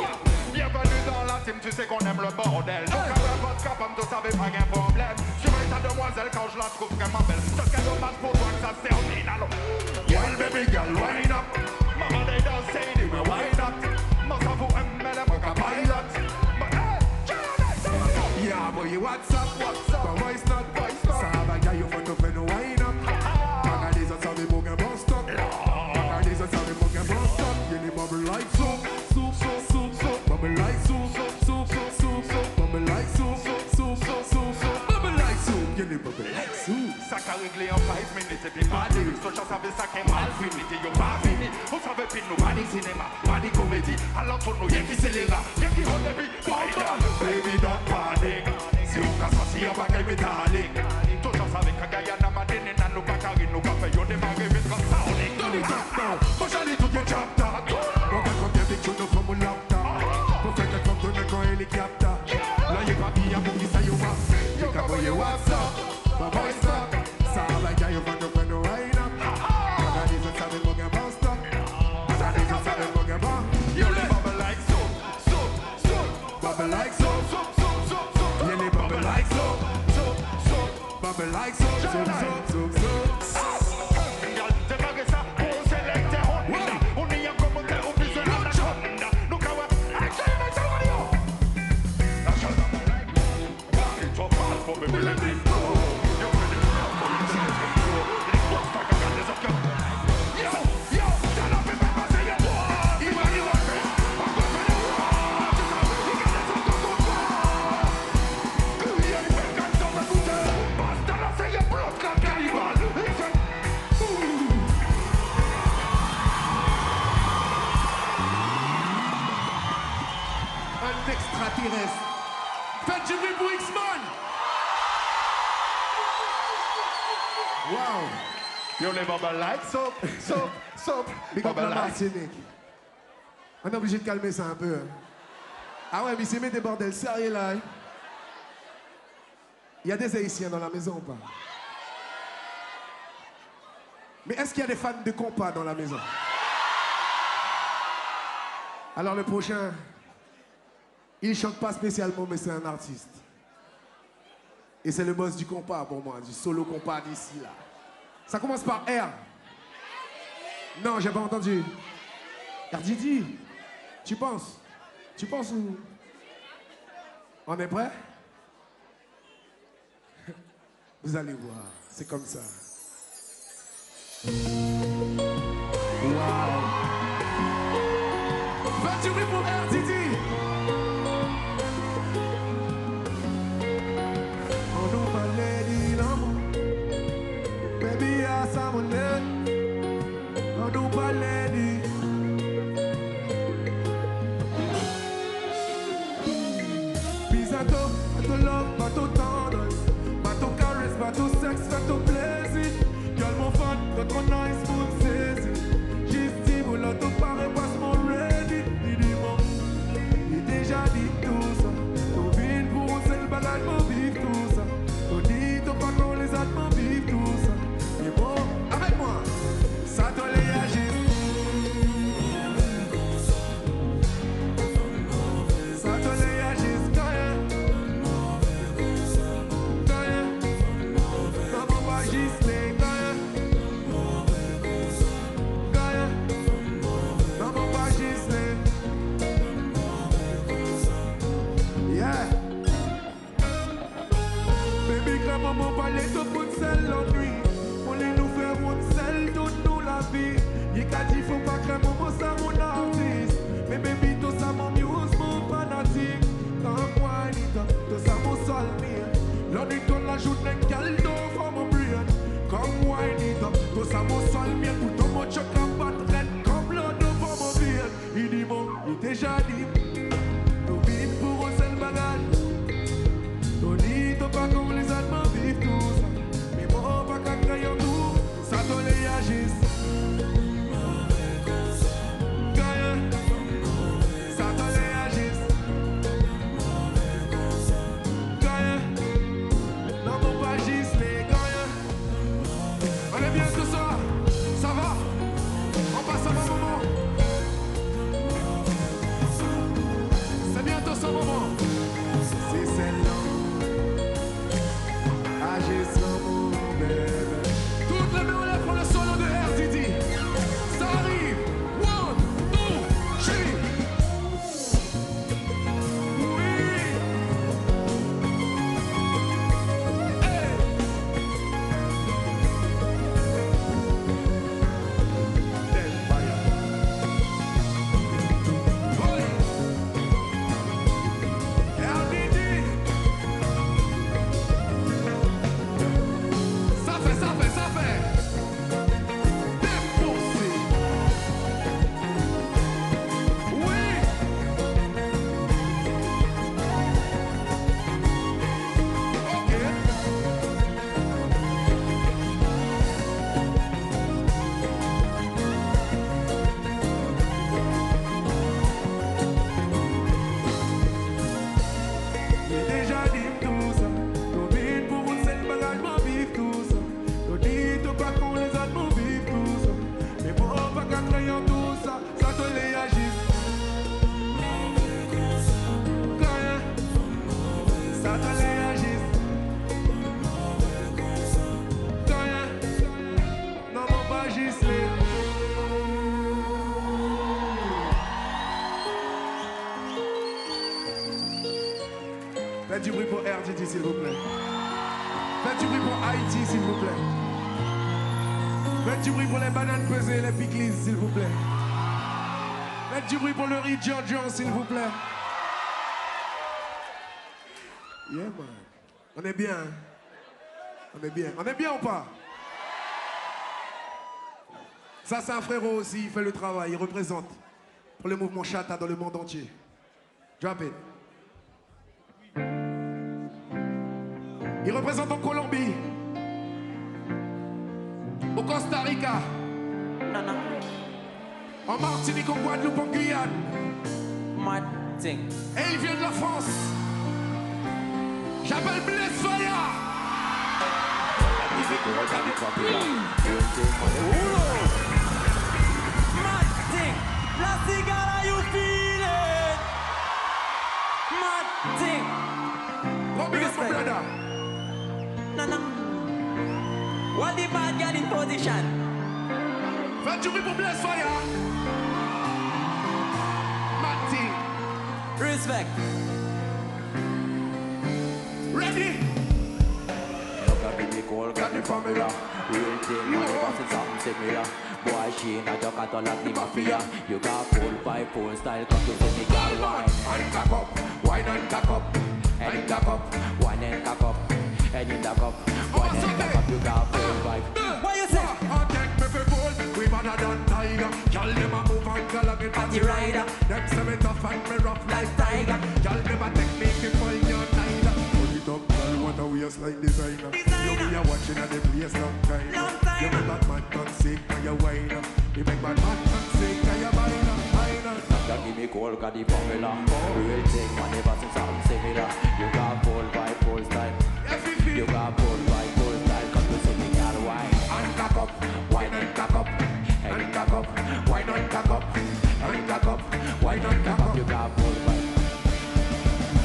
Bienvenue dans la team, tu sais qu'on aime le bordel. Donc avec votre capable, tu savais pas qu'un problème. Je vais ta demoiselle quand je la trouve vraiment belle. C'est qu'un dommage pour toi que ça se termine. Alors, Well, baby girl, wind up. maman, they don't say they will wind up. Moi, ça vous aime, mais les mots qu'à pilot. Mais hey, Yeah, boy, you WhatsApp, but voice not. Ça va, y'a you faut te faire no wine up. Pagade, ça savait mon gars bon stock. Pagade, ça savait mon gars bon stock. Really bubble like soap, bubble like soap, bubble like soap, bubble like soap, really bubble like soap. ça qu'a réglé en 5 minutes et puis pas de luxe. Je savais ça qu'est mal fini, t'es yo pas fini. On savait plus nous, pas de cinéma, pas de comédie. Alors pour nous, y'a qui c'est les rats, y'a qui on débit. Baby, don't panic. Si on casse pas, si on va gagner métallique. Tout ça savait qu'à Guyana, Madine, n'a nous pas carré, nous pas fait, yo démarrer vite comme ça, on est Dans les capteurs, moi j'allais tout bien chapter. Mon gars comme y'a big tune from mon laptop. Pour faire que comme tourner quand hélicoptère. Là y'a pas bien pour qui ça y va. Y'a qu'à voyer WhatsApp, ma voice not. Ça va y'a you want to faire no wine up. Pagade, ça savait mon gars bon stock. Pagade, ça savait mon gars bon. yo, les bubble like soup, Bubble like soap, yeah, les bubble like soap, bubble like soap, Girl, c'est pas que ça, pour sélecter Honda. On y a commenté au plus de la Honda. Nous qu'à voir, action, ça va dire. La chose, il faut pas pour me les discours. Yo, fais des plans pour les discours. Les boîtes, t'as qu'à garder les occasions. Yo, t'as la fait pas passer, y'a toi. Il va y avoir fait, pas quoi faire les rois. Tu sais, il garde les occasions pour toi. Que y a une belle gagne dans ma goûter. Basta la c'est y'a bloc, la cannibale. Il fait... un extraterrestre. Faites du bruit pour X-Man. Wow. Yo, les bubble like soap. Big up la Bubble like. Martinique. On est obligé de calmer ça un peu. Hein. Ah ouais, mais c'est mis des bordels sérieux là. Hein. Il y a des Haïtiens dans la maison ou pas? Mais est-ce qu'il y a des fans de compas dans la maison? Alors le prochain, il chante pas spécialement, mais c'est un artiste. Et c'est le boss du compas pour moi, du solo compas d'ici là. Ça commence par R. Non, j'ai pas entendu. RDD. Tu penses? Tu penses où? On est prêt? Vous allez voir, c'est comme ça. Wow. Faites du bruit pour RDD. On nous parlait d'amour. Baby, à sa monnaie. On nous parlait de... Pisato, bateau love, bateau tendresse, bateau caresse, bateau sexe, bateau plaisir. Girl, mon fan, trop nice pour me saisir. Juste dit, vous l'auto paraît pas mon ready. Dis-moi, il déjà dit tout ça. Ton ville pour un seul bagage, mon vivre tout ça. Ton dit, ton pas qu'on les a, mon vivre tout ça. Et bon, arrête-moi, ça te les agit. Ça te les agit, quand même. Quand même. Ça va pas juste les quand même. tout ça mon muse, mon fanatique. Come wine it up, tout ça mon sol mien. L'on dit qu'on la joue d'un caldo for mon brain. Come wine it up, tout ça mon sol mien. Pour ton mot choc en battre, comme l'eau for mon veine. Il dit mon, il déjà dit. Nous vivons pour un seul bagage. Nous dit, t'as pas comme les Allemands vivent tout ça. Mais moi, pas qu'à créer un tour, ça te les agisse. Faites du bruit pour RDD, s'il vous plaît. Faites du bruit pour Haïti, s'il vous plaît. Faites du bruit pour les bananes pesées, les pickles, s'il vous plaît. Faites du bruit pour le riz Giorgio, s'il vous plaît. Yeah, man. On est bien, hein? On est bien. On est bien ou pas? Ça, c'est un frérot aussi, il fait le travail, il représente pour le mouvement Chata dans le monde entier. Drop it. Il représente en Colombie, au Costa Rica, en Martinique, en Guadeloupe, en Guyane. Martin. Et il vient de la France. J'appelle Blaise Faya. Martin. La cigara, you feel it. Martin. Go big up, my brother. No. What the bad girl in position? Faites du bruit pour Blaise Faya. Martin. Respect. Ready? Got the formula, real thing, money passing something similar. Boy, she not just got all of the mafia. You got full by full style, come to see me girl wine. And cock up, wine and cock up, And cock up, wine and cock up, and you cock up, wine and cock up. You got full vibe. What you say? I take me for fool, we better than tiger. Y'all never move and call me party rider. Them say me tough and me rough like tiger. Y'all never take me before you're neither. Put it up, girl, what a waistline designer. You be a watching at the place long time. You make bad man turn sick when you whine up. You make bad man turn sick when you whine up. Don't give me cold, got the formula. Real thing, money passing something similar. You got full vibe, full style. You got full vibe, full style. Come to see me girl wine. And cock up, wine and cock up, and cock up, wine and cock up, and cock up, wine and cock up. You got full vibe.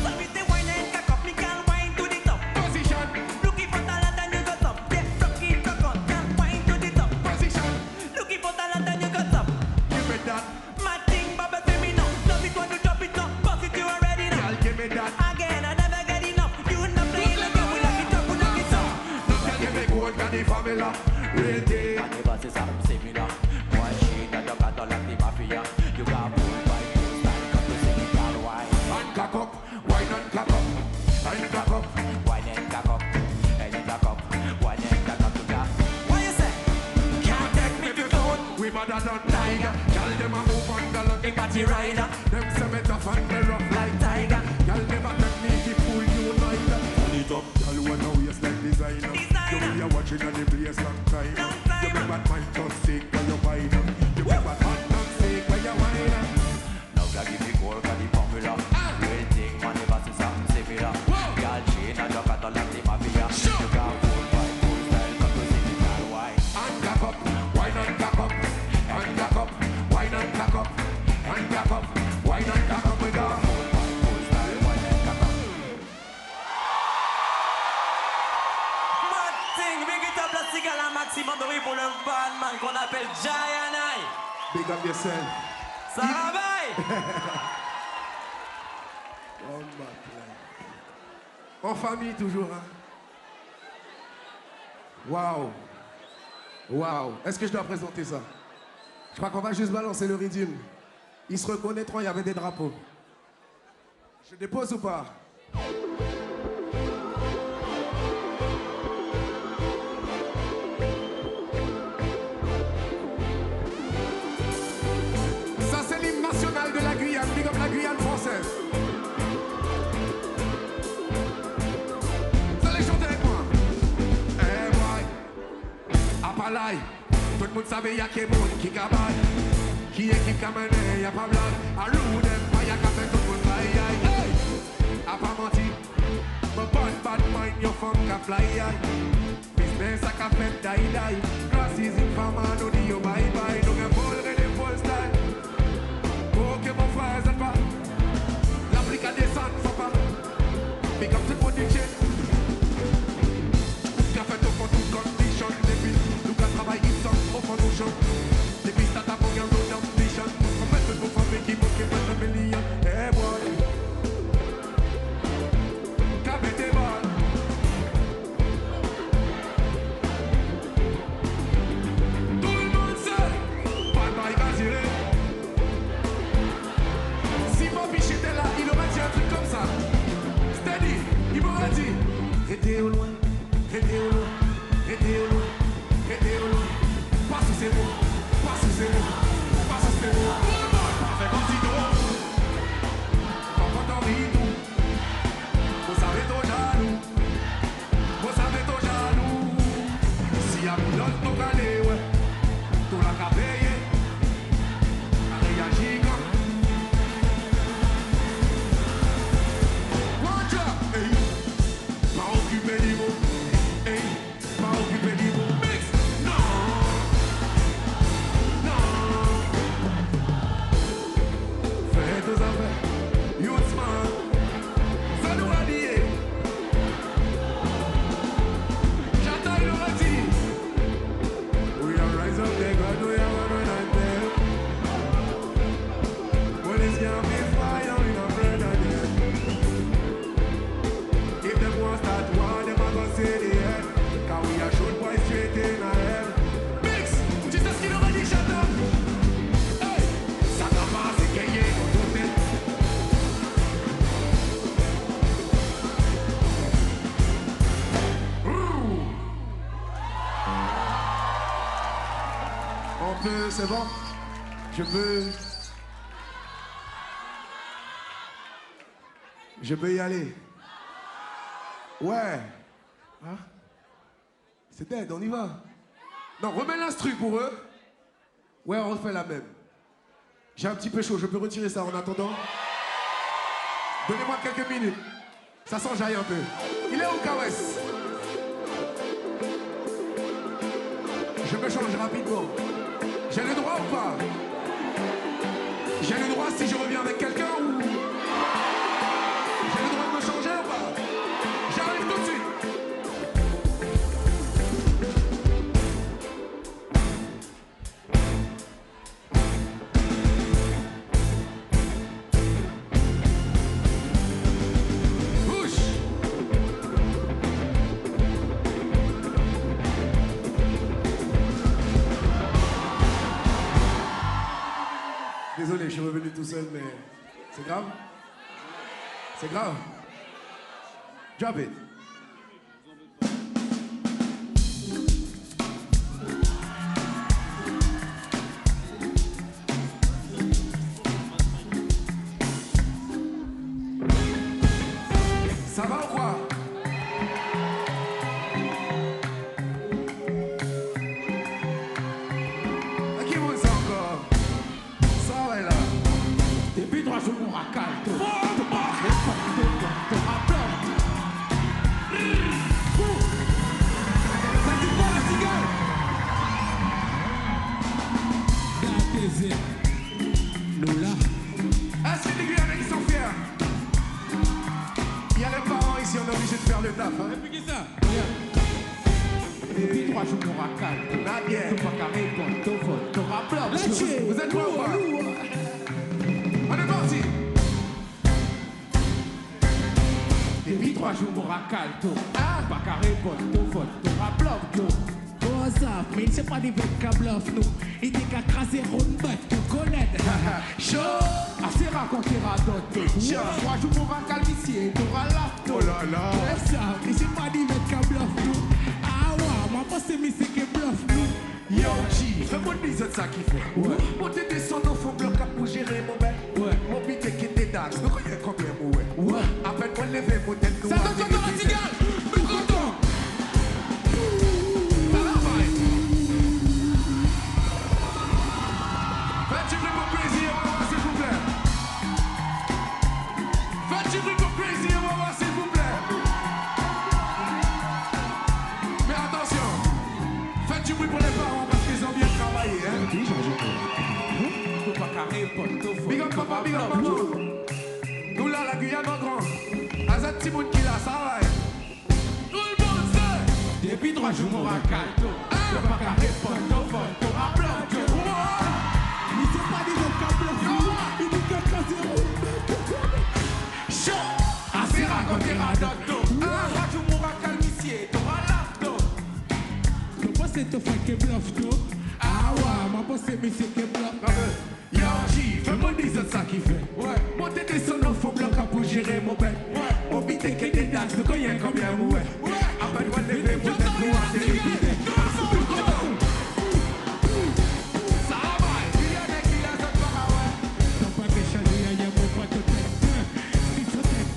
So with the wine and cock up, me girl wine to the top. Position, Looking for talent and you got up. Yeah, rock it, rock out, girl wine to the top. position. Looking for talent and you got up. Give me that, Martin, Baba, say me now. Love it when you drop it now. Pass it, you already know. girl, give me that. Again, I never get enough. You not playing like we lock it up, we lock it up. Girl, give me gold, got the formula. Real thing. Money passing something similar. Boy, she not just got all of the mafia. You got full vibe, full style. Come to see party rider. Them say me tough and me rough like tiger. Y'all never take me to fool you neither. Turn it up, y'all wanna waste like designer. You be a watching on the place long time. You be bad mind just sick when you find up. You be bad hot and sick when you wind up. Now can give me gold, can the formula. Real thing, man, never see something similar. Girl chain and your cat like the mafia. You got full vibe, full style, come to see the girl wine. And cock up, wine and cock up. And cock up, wine and cock up. And cock up, wine and cock up. We got Full vibe, full style, wine and cock up. Mad thing, big it up la cigale un maximum de bruit pour le bad man qu'on appelle Giant Eye. big up yourself. Ça réveille. En famille toujours, hein. Waouh. Waouh. Est-ce que je dois présenter ça? Je crois qu'on va juste balancer le rythme. Ils se reconnaîtront, il y avait des drapeaux. Je dépose ou pas? Ça c'est l'hymne national de la Guyane, big up la Guyane française. Vous allez chanter avec moi. Eh boy, à Palais, tout le monde savait y'a qui monde qui cabane. Qui est qui camène, y'a pas blague. À l'oudem, pas y'a qu'à faire tout le monde aïe aïe. Hey, à pas menti, me bonne bad mind, your funk a fly aïe. Business a qu'à faire die die. Glasses in fama, no di yo bye bye. No get ball ready full style. Ok mon frère, c'est pas. L'Afrique a descend, faut pas. Big up to the body chain. Qu'a fait au fond toute condition. Depuis, nous qu'a travaillé sans au fond nous chante. Depuis, ça t'a pour gagner nos ambitions. On met tout pour faire qui manque pas de millions. Eh boy. Qu'a fait tes balles. Tout le monde sait. Pas de bail à tirer. Si Bobby était là, il aurait dit un truc comme ça. Steady, il m'aurait dit. Restez au loin, restez au loin, restez au loin, restez au loin. Pas sous ces mots, pas sous ces mots, pas sous ces mots. Parfait comme si d'eau. Pas quand on rit tout. Vous savez ton jaloux. Vous savez ton jaloux. Si y'a plus d'autres, nous calés, ouais. Tout la qu'a payé. A réagi comme. Hey, pas occupé des mots. Hey, pas occupé des mots. Mix, non, non. Fais tes affaires, youthman. Ça nous a lié. J'attends, il aurait dit. We are rise up, they got we are running out there. Police can't be fire, we not friend again. If them want start war, them a go say the end. Cause we a shoot boy straight in the head. Mix, tu sais ce qu'il aurait dit, Chateau? Hey, ça t'a pas, c'est qu'il y a tout le monde. On peut, c'est bon? Je peux y aller. Ouais. Hein? C'est dead, on y va. Non, remets l'instru pour eux. Ouais, on refait la même. J'ai un petit peu chaud, je peux retirer ça en attendant. Donnez-moi quelques minutes. Ça s'enjaille un peu. Il est où, Kawes? Je me change rapidement. J'ai le droit ou pas? J'ai le droit si je reviens avec quelqu'un ou... J'ai le droit de me changer ou pas? J'arrive tout de suite. Bouge. Désolé, je suis revenu tout seul, mais c'est grave? C'est grave? Drop it. Ça va ou quoi? À qui vous ça encore? Ça va là. Depuis 3 jours, on racale. Nous là. Est-ce que les Guyanais qui sont fiers? Il y a les parents ici, on est obligé de faire le taf. Hein? Depuis qui ça? Depuis 3 jours, on racale. Nadia. Tout pas carré, bon, tout fort, tout rappel. Vous êtes quoi ou pas? On est parti. Depuis 3 jours, on racale, tout. Pas carré, bon, tout fort, tout rappel, tout. Oh ça, mais c'est pas des vrais câbles nous. Il dit qu'à craser une bête, tout connaître. Chaud. Assez raconter à d'autres. 3 jours, on racale ici, tout ralaf, tout. Oh là là. Oh ça, mais c'est pas des vrais câbles nous. Ah ouais, moi, pas c'est mais c'est qui bluff nous. Yo, G, fais-moi une dizaine de ça qu'il fait. Ouais. Monter des sons au fond bloc pour gérer mon bête. Ouais. Mon beat est qui est dax. Nous connaissons combien de ouais. Ouais. Appelle-moi lever mon tête. Ça donne quoi dans la cigale? Nous comptons. Ça va, bye. Faites du bruit pour plaisir, on va voir s'il vous plaît. Faites du bruit pour plaisir, on va voir s'il vous plaît. Mais attention, faites du bruit pour les parents parce qu'ils ont bien travaillé. Hein? Tout pas carré, bon, tout fort. Big up papa, big up maman. Nous là, la Guyane en grand. Azat Timoun qui là, ça va. Tout le monde sait. Depuis 3 jours, on racale, tout. Tout pas carré, bon, tout fort, tout rappel, tout. Mais c'est pas des vrais câbles nous. Il dit qu'à craser une bête. Chaud. Assez raconter à d'autres. 3 jours, on racale ici, tout ralaf, tout. Tout pas c'est tout fait qui bluff, tout. Ah ouais, ma bosse c'est mais c'est qui bluff. Yo, G, fais-moi dire ça qui fait. Ouais. Monter des sons au fond bloc pour gérer mon bête. Ouais. Mon beat est qui est dax. Nous connaissons combien de ouais. Ouais. Appelle-moi lever mon tête. Nous à téléviser. Ça va. Il y a des qui la zone par ouais. T'as pas que changer, y'a mon pote de tête. Si sa tête,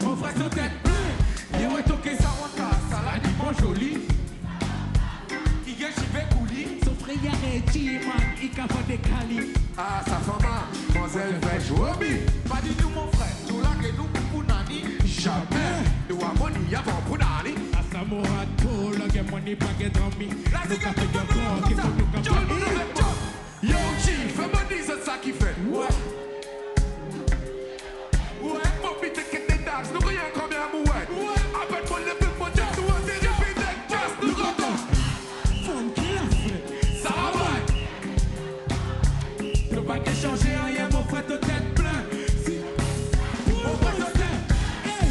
on fera sa tête. Yo, et toqué ça rentre là. Ça là, dit bon joli. Il y a j'y vais couler. Son frère y'a Reggie, man, il a fait des calis. Ah, sa femme, mademoiselle fraîche. Obi. Pas du tout mon frère, nous là que nous pour nani. Jamais. Nous avons ni avant pour d'aller. À sa morato, le game money pas get on me. La Nous cigale, qu'a fait un corps, qui faut nous qu'a fait. Yo, G, fais-moi dire ça qui fait. Ouais. Ouais, mon beat est qui est dax. Nous connaissons combien de ouais. Appelle-moi lever mon tête. Nous à téléviser. Just nous comptons. Femme qui l'a fait. Ça va. Nous pas que changer rien, mon frère de tête plein. Si. Mon frère de tête. Hey.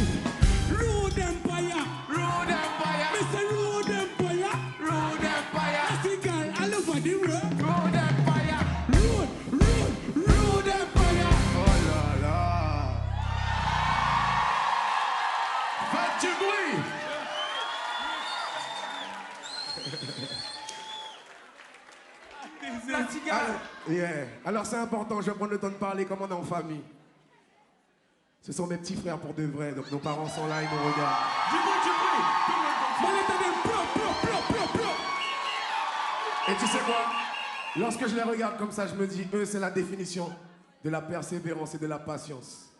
Road Empire. Road Empire. Mais c'est Road Empire. Road Empire. Asigal, all over the road. Road Empire. Road Empire. Oh là là. Faites du bruit. Alors c'est important, je vais prendre le temps de parler comme on est en famille. Ce sont mes petits frères pour de vrai, donc nos parents sont là, ils nous regardent. Du bruit. Et tu sais quoi? Lorsque je les regarde comme ça, je me dis, eux, c'est la définition de la persévérance et de la patience.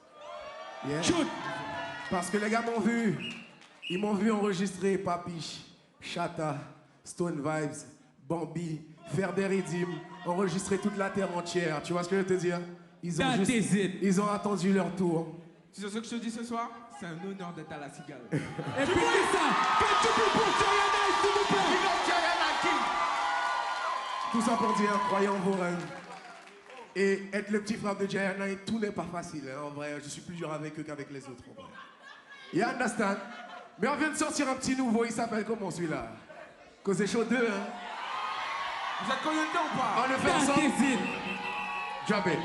Yeah. Shoot. Parce que les gars m'ont vu, ils m'ont vu enregistrer Papi, Chata, Stone Vibes, Bambi, faire des rythmes, enregistrer toute la terre entière. Tu vois ce que je veux te dire? Ils ont attendu leur tour. Tu sais ce que je te dis ce soir? C'est un honneur d'être à la cigale. Et puis ça, faites du bruit pour Gianna, s'il vous plaît. Tout ça pour dire, croyez en vos rêves. Et être le petit frère de Gianna, tout n'est pas facile. Hein, en vrai, je suis plus dur avec eux qu'avec les autres. En vrai. You understand? Mais on vient de sortir un petit nouveau, il s'appelle comment celui-là? Cause c'est chaud 2, hein? Vous êtes combien de temps ou pas? On le fait ensemble? Drop it.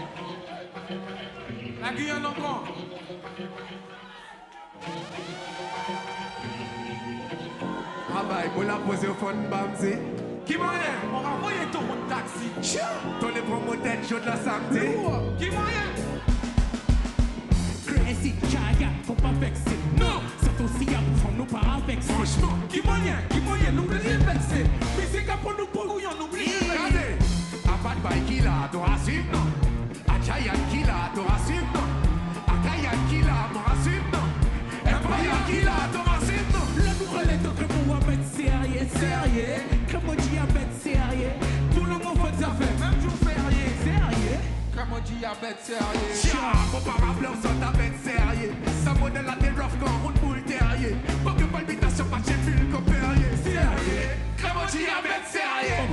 La Guyane encore. Ah bah, il faut la poser au fond de Bamsé. Qui moyen? On va envoyer ton taxi. Ton les prends mon tête, chaud de la samedi. Qui moyen? Crazy, Chaga, faut pas vexer. Non, c'est vexé. Franchement, qui moyen, nous voulons vexer. Mais c'est qu'à pour nous pour nous oublier. Regardez, a bad boy killer, tu racisme non. A giant killer, tu racisme non. A giant killer, mon racisme non. Empire killer, tu racisme non. Le nouvel est que pour mettre sérieux, sérieux. Comme on dit à mettre sérieux. Tout le monde fait ça fait, même jour férié, sérieux. Comme on dit à mettre sérieux. Tiens, mon parabole sont à mettre sérieux. Ça modèle la terre quand on boule terrier. Pas que palpitation, pas chez Phil comme Perrier. Sérieux, comme on dit à mettre sérieux.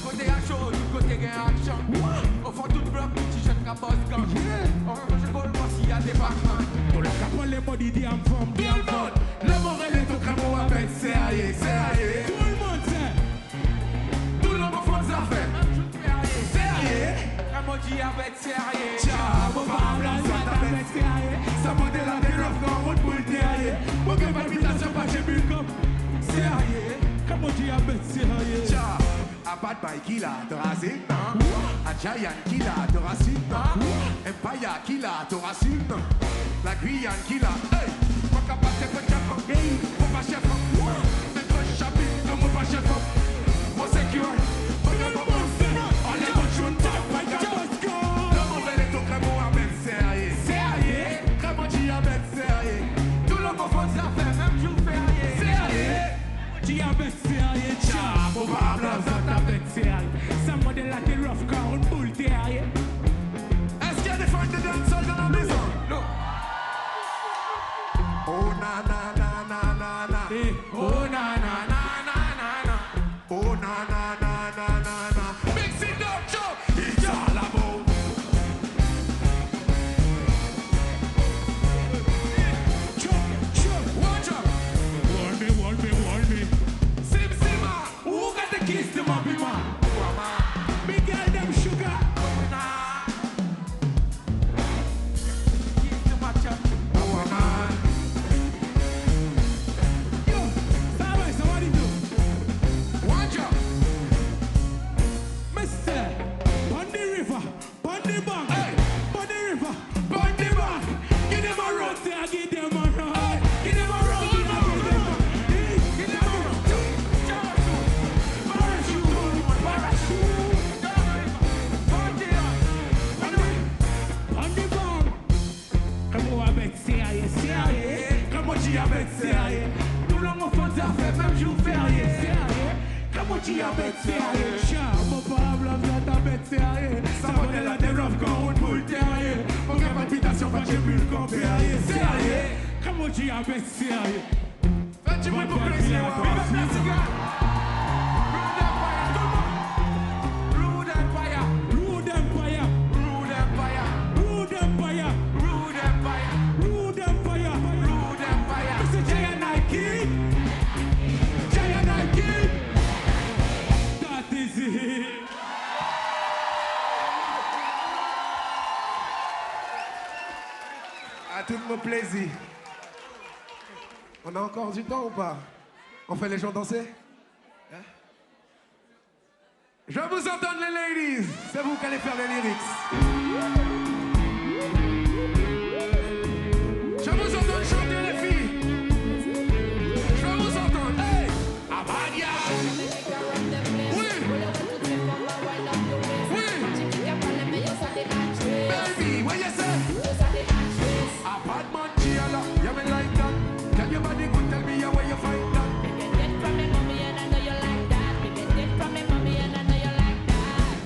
Côté action, côté gain action. Au fond, tout bloc, petit jeune qui bosse gang. On range le bol, voici à débarquement. Pour le capot, les mots d'idées en forme, bien forme. Le morel est au crameau à mettre sérieux, sérieux. Tout le monde sait. Tout le monde fait ça fait. Sérieux. Comme on dit avec sérieux. Tiens, mon parabole sont à mettre sérieux. ça modèle la terre quand on boule terrier. Pas que palpitation, pas chez Phil comme Sérieux. Comme on dit avec sérieux. Tiens, a bad boy killer, tu racisme non. A giant killer, tu racisme non. Empire killer, tu racisme non. La Guyane killer, hey. Pas capable de faire chef, hey. Mon pas chef, mais quand je chapitre, non mon pas chef. Mon sécure, pas capable de faire. On les bonnes choses, pas capable. Le mauvais est au crameau à mettre sérieux. Sérieux, comment tu à mettre sérieux. Tout le monde fait ça fait, même jour férié. Sérieux. Tu avec sérieux, Tiens, mon parabole sont à avec sérieux. Ça modèle la terre rough car on boule terrier. Est-ce qu'il y a des fans de dancehall dans la maison? Non. Oh na na na na na na. Oh na na na na na na. Oh na na na na na na. Mix it up, Joe. It's all about. Watch out. Hold me. Sim Sima. Who got the keys to my bima? Big girl them sugar. Keys to my chop. Oh man. Yo, so what do you do? Watch out. Mister, on the river, on the bank, Hey. on the river, Burn the back. give them a run, say I give them a run, give them a run, give them a run, give them a run. On the bank, comme on va mettre sérieux, comme on dit avec sérieux, tout le monde fait ça fait même jour férié, comme on dit avec sérieux, chat, mon parable vient avec sérieux, ça modèle la terre rough quand on boule terrier, mon gars palpitation pas j'ai vu le corps sérieux, comme on dit avec sérieux. Faites du bruit pour plaisir. Rude Empire, Rude Empire, Rude Empire, Rude Empire, Rude Empire, Rude Empire, Rude Empire. Mr. Giant Nike, Giant Nike. That is it. À tout mon plaisir. On a encore du temps ou pas? On fait les gens danser? Hein? Je veux vous entendre les ladies. C'est vous qui allez faire les lyrics. Je veux vous entendre chanter les filles. Je veux vous entendre. Hey! Amadia! Oui! Oui! Baby, what you say? A bad man Giala, you me like that. Tell your body good, tell me where you find that.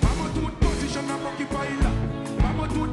Vamos to position a monkey pile. Vamos to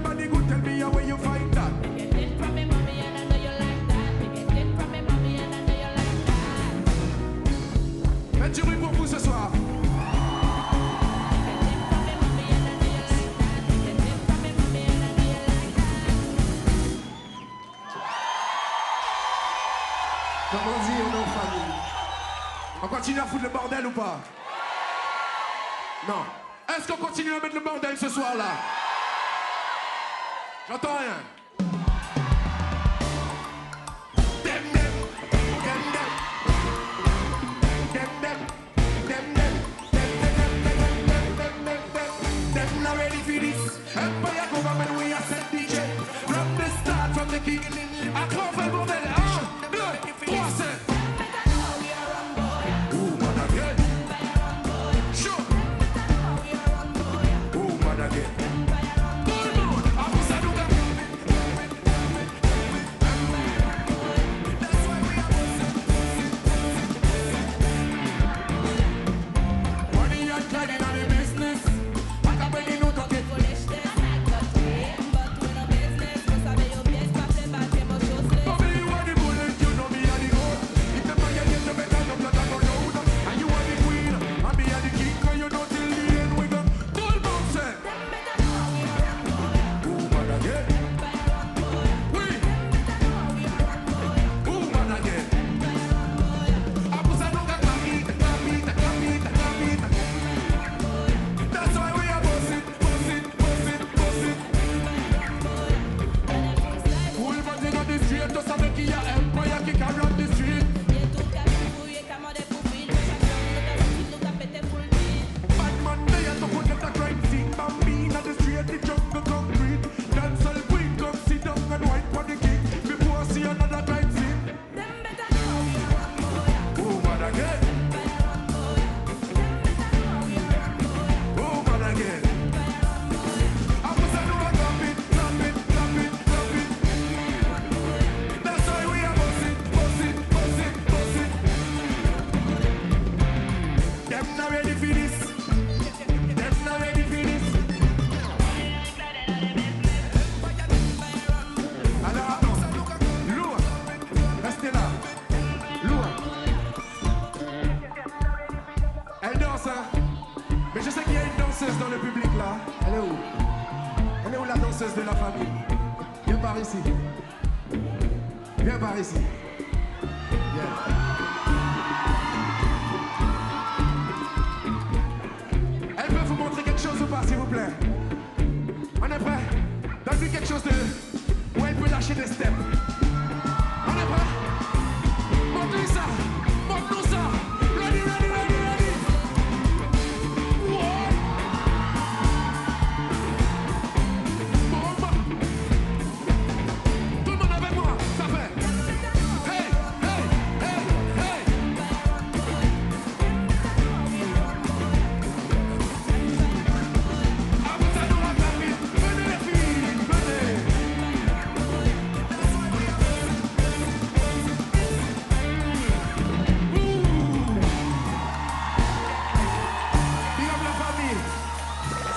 body good, tell me where you find that. Get it from me, mommy, and I know you like that. Get it from me, mommy, and I know you like that. Faites du bruit pour vous ce soir. Comme on dit, on est en famille. On continue à foutre le bordel ou pas? Non. Est-ce qu'on continue à mettre le bordel ce soir-là? J'entends rien. Them not ready for this. Empire government, we are set DJ. From the start, from the king. À quoi on fait le bordel? 1, 2, 3, 5. Ooh, man again. Sure. Ooh, man again. Tout le monde, à vous ça nous gagne. That's why we are money and cladding on the business. I can bring you to get Dans le public là, elle est où? Elle est où la danseuse de la famille? Viens par ici. Viens par ici. Viens. Elle peut vous montrer quelque chose ou pas, s'il vous plaît? On est prêt? Donne-lui quelque chose de... où elle peut lâcher des steps. On est prêt? Montre-lui ça. Montre-nous ça. Ready, ready, ready, ready. Tout le monde avec moi, ça fait. Hey, hey, hey, hey. À vous à nous la famille. Venez les filles, venez. Big up la famille.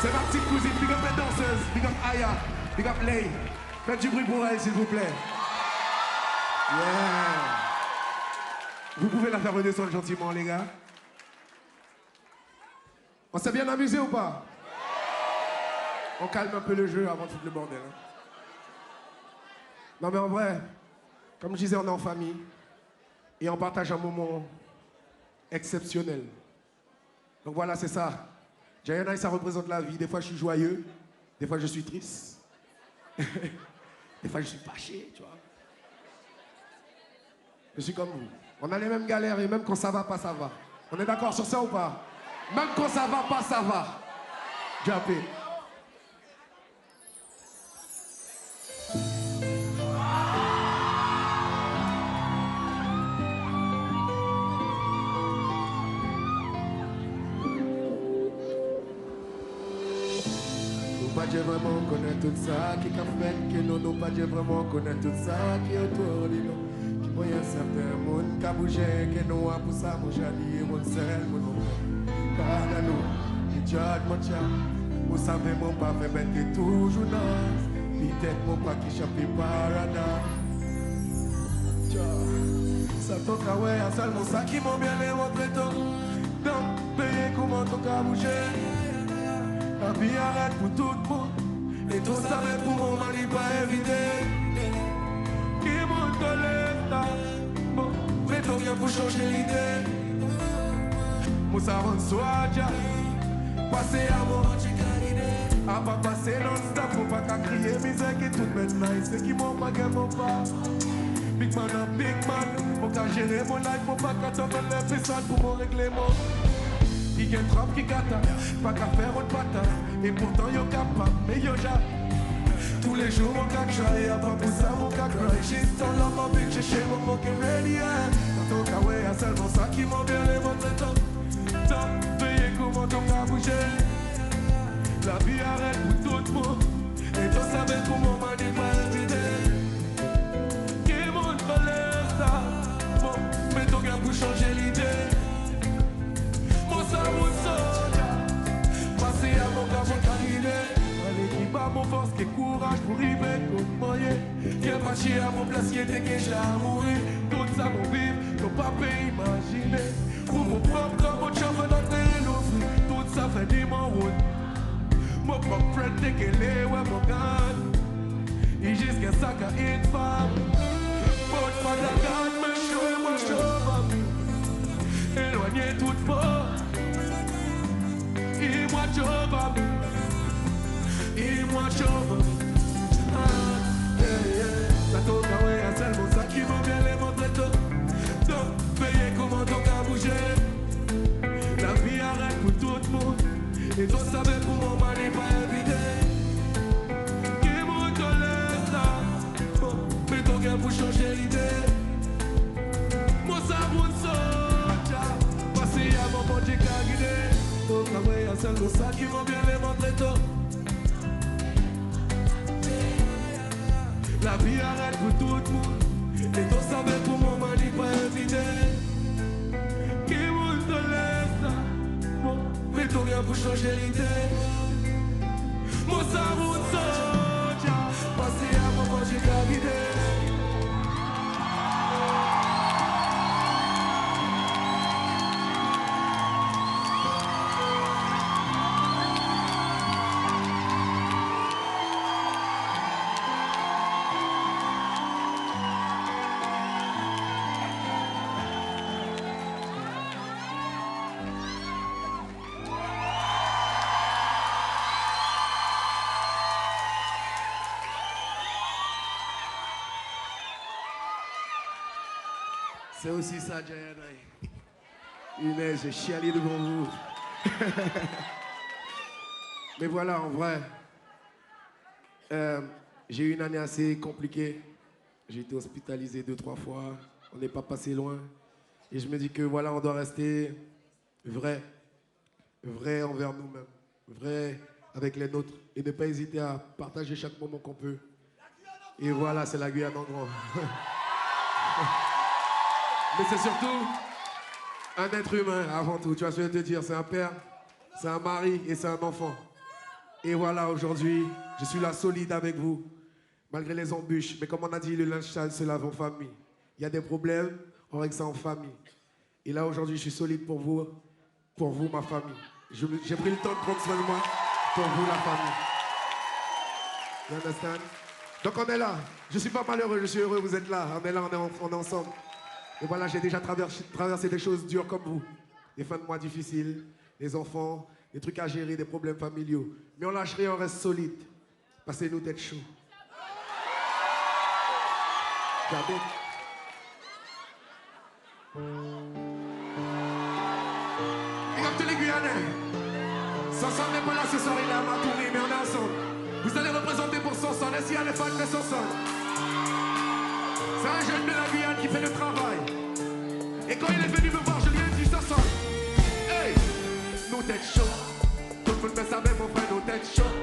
C'est ma petite cousine. Big up les danseuses. Big up Aya. Big up Lay. Faites du bruit pour elle, s'il vous plaît. Yeah. Vous pouvez la faire redescendre gentiment, les gars. On s'est bien amusé ou pas? On calme un peu le jeu avant de foutre le bordel. Hein. Non mais en vrai, comme je disais, on est en famille. Et on partage un moment exceptionnel. Donc voilà, c'est ça. Giant Eye, ça représente la vie. Des fois, je suis joyeux. Des fois, je suis triste. Des fois, je suis fâché, tu vois. Je suis comme vous. On a les mêmes galères et même quand ça va pas, ça va. On est d'accord sur ça ou pas? Même quand ça va pas, ça va. Drop it. Nous pas vraiment connaître tout ça qui a fait que nous pas vraiment connaître tout ça qui est autour de nous. Qui moyen certain monde qui a bougé que nous a pour ça bouger lié mon seul mon pardonne nous qui judge mon chat. Vous savez mon pas fait bête toujours dans Peut-être mon pas qui chape parada. Ça toque à ouais, à seulement ça qui m'ont bien les montré tôt. Donc, payer comment ton cas bouger. La vie arrête pour tout le monde. Et tout ça, mais pour mon mari, pas évité. Qui monte dans l'état. Bon, mais t'as rien pour changer l'idée. Mon savon soit déjà. Passer à mon à pas passer non-stop, faut pas qu'à crier misère qui tout met nice. C'est qui m'ont pas gagné mon pas. Big man a big man, faut qu'à gérer mon life, faut pas qu'à tomber l'épisode pour mon règlement. Il y a trop qui gâte, pas qu'à faire autre patate. Et pourtant yo capable, mais yo ja. Tous les jours mon cac try, y'a pas pour ça mon cac cry. She's ton love, ma bitch, chez mon fucking ready, yeah. Ton kawaii, y'a seulement ça qui m'ont bien les montres top. Top, payé comment ton cas bouger. La vie arrête pour tout le monde. Et toi savais comment m'a dit pas éviter. Qui monte pas l'état. Bon, mais ton gars pour changer l'idée. Mon cerveau soldat. Passer à mon gars pour t'arriver. Allez qui bat mon force, qui courage pour river comme moyen. Qui est pas chier à mon place, qui était déjà à mourir. Tout ça mon vivre, ton papa imaginer. Pour mon propre comme mon chauffeur d'entrée nos fruits. Tout ça fait des mon route. Mon propre friend t'es qu'elle est ouais mon gars. Il jusqu'à ça qu'à une femme. Pour pas la garde, mais chaud et moi chaud. Éloigné toute porte. Et moi chaud. Et moi chaud. Ça toque à ouais, c'est seulement ça qui m'a bien les montrer tôt. Donc, payez comment ton cas bouger. La vie arrête pour tout le monde. Et toi savais pour mon mari pas éviter. Qui monte l'état. Mais ton gars pour changer l'idée. Moi ça roule soja. Passer à mon bon Dieu qu'à guider. Ton travail à seulement ça qui m'a bien les montrer tôt. La vie arrête pour tout le monde. Et toi savais pour mon mari pas éviter. Qui monte l'état. Mais ton rien pour changer l'idée. Mon cerveau soldat. Passer à mon quand j'ai qu'à guider. C'est aussi ça, Diana. Inès, j'ai chialé devant vous. Mais voilà, en vrai, j'ai eu une année assez compliquée. J'ai été hospitalisé 2-3 fois. On n'est pas passé loin. Et je me dis que voilà, on doit rester vrai. Vrai envers nous-mêmes. Vrai avec les nôtres. Et ne pas hésiter à partager chaque moment qu'on peut. Et voilà, c'est la Guyane en grand. Mais c'est surtout un être humain avant tout. Tu vois ce que je veux te dire? C'est un père, c'est un mari et c'est un enfant. Et voilà, aujourd'hui, je suis là solide avec vous, malgré les embûches. Mais comme on a dit, le linge sale se lave en famille. Il y a des problèmes, on règle ça en famille. Et là, aujourd'hui, je suis solide pour vous, ma famille. J'ai pris le temps de prendre soin de moi pour vous, la famille. You understand? Donc on est là. Je suis pas malheureux, je suis heureux, vous êtes là. On est là, on est ensemble. Et voilà, j'ai déjà traversé des choses dures comme vous. Des fins de mois difficiles, des enfants, des trucs à gérer, des problèmes familiaux. Mais on lâche rien, on reste solide. Passez-nous tête chaud. Regardez. Et comme tous les Guyanais, Sanson n'est pas là ce soir, il est à ma tournée, mais on est ensemble. Vous allez représenter pour Sanson, est-ce qu'il y a les fans de Sanson? C'est un jeune de la Guyane qui fait le travail. Et quand il est venu me voir, je lui ai dit Sanson. Hey, nos têtes chaudes. Tout le monde me savait, mon frère, nos têtes chaudes.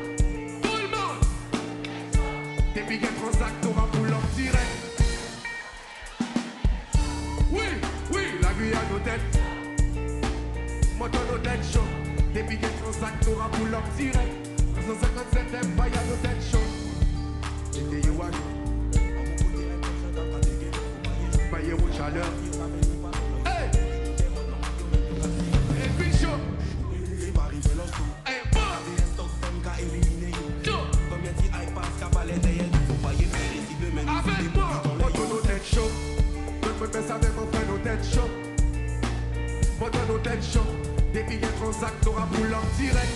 Tout le monde. Des billets transact, t'auras pour leur direct. Oui, oui, la Guyane, nos têtes. Moto, nos têtes chaudes. Des billets transact, t'auras pour leur direct. 157 Empire, nos têtes chaudes. météo à jour. Maillé route chaleur. Hey! Et puis chaud. Hey, bon! Chaud! Avec moi, moto nos têtes chaud. Tout le monde savait mon frère nos têtes chaud. Moto nos têtes chaud. Des billets transact, t'auras pour l'en direct.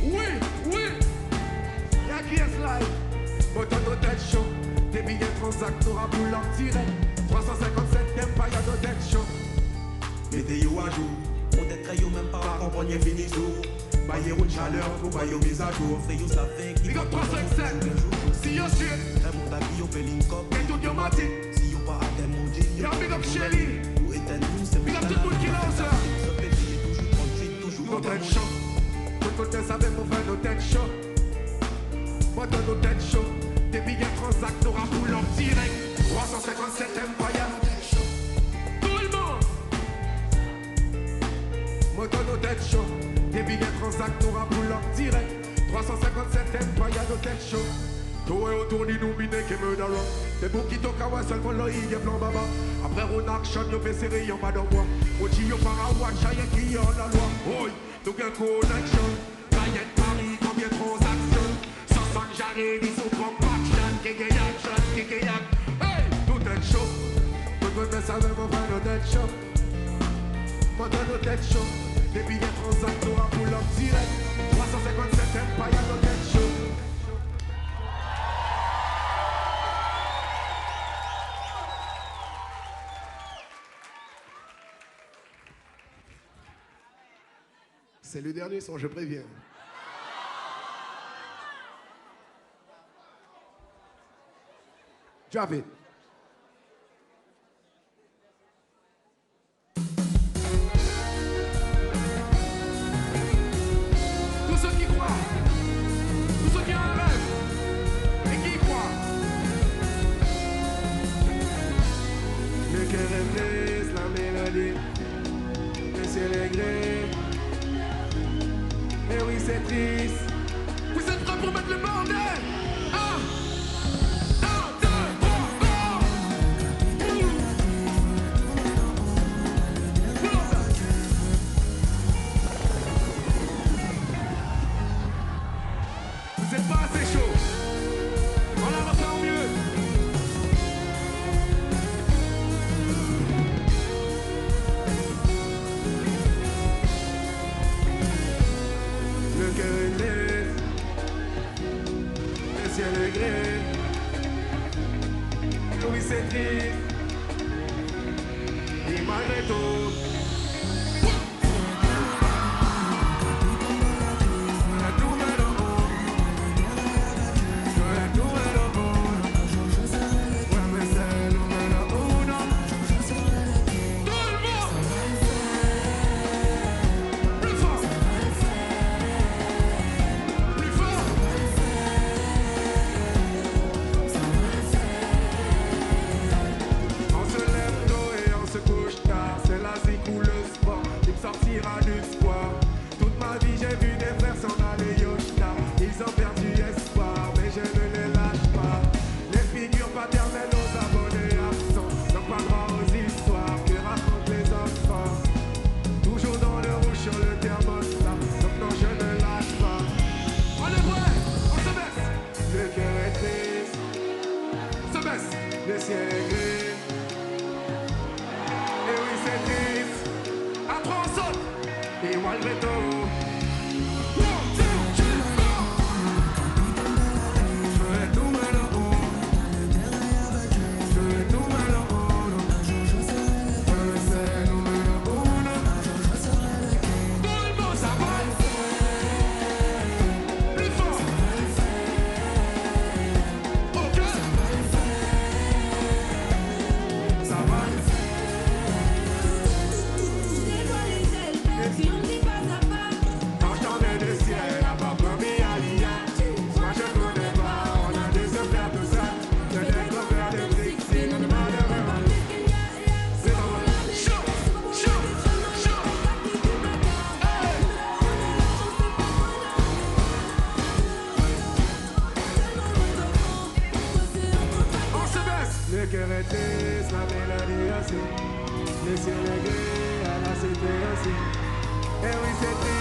Oui, oui. Y'a qui est live? Moto nos têtes chaud. Des billets transact, t'auras pour l'en direct. 357 Empire nos têtes chaud. Météo à jour. On tête caillou même pas en premier fini jour. Baillé route chaleur, nous baillons mise à jour. Frayou ça fait qui Big up 357. Si yo shit. Très bon d'avis au Péling Cop. Et tout yo matin. Si yo pas à tes maudits. Y'a big up Shelly. Ou éteint nous c'est Big up tout le monde qui l'a ça. toujours 38, toujours Nos têtes chaud. Tout le monde savait mon frère nos têtes chaud. Moto nos têtes chaud. Des billets transact, t'auras pour l'en direct. 357 Empire. Tout le monde. Moto nos têtes chaud. Des billets transact, t'auras pour l'en direct. 357 Empire nos têtes chaud. Tout est autour de nous, mine qui me donne. Des boucs qui toquent à moi seulement là, il y a blanc baba. Après on action, yo fait serrer, yo pas dans moi. On dit yo para watch, y'a qui en la loi. Oui, nous gagne connection. Cayenne Paris, combien de transactions? 500 j'arrive, ils sont compaction. Kékéyak, shot, kékéyak. Hey, tout est chaud. Tout le monde savait mon frère, nos têtes chaud. Moi dans nos têtes chaud. Des billets transact, t'auras pour l'homme direct. 357 Empire, nos têtes chaud. C'est le dernier son, je préviens. Javid. Tous ceux qui croient, tous ceux qui ont un rêve et qui y croient. Le cœur est blesse, la mélodie, le ciel est gris. Et oui, c'est triste. Vous êtes prêts pour mettre le bordel? 1, 2, 3, 4. Vous êtes pas assez chaud. On la refait en mieux. Le cœur est net, le ciel est gris. Oui, c'est triste. Et malgré tout, on se lève tôt et on se couche tard. C'est la zik ou le sport qui me sortira du square. Toute ma vie j'ai vu des frères s'en aller Yoshta. Ils ont perdu espoir mais je ne les lâche pas. Les figures paternelles aux abonnés absents n'ont pas droit aux histoires que racontent les enfants. Toujours dans le rouge sur le thermostat. Donc non je ne lâche pas. On est prêt, on se baisse. Le cœur est triste, se baisse. Le ciel est gris. Et oui c'est triste. Après on saute. Et malgré tout. 1, 2, 3. Je vais tout mettre en haut. Je vais tout mettre en haut. Je sais numéro 1. Tout le monde ça va. Plus fort. Ok. Ça va. Si on dit pas à pas, Et oui, c'était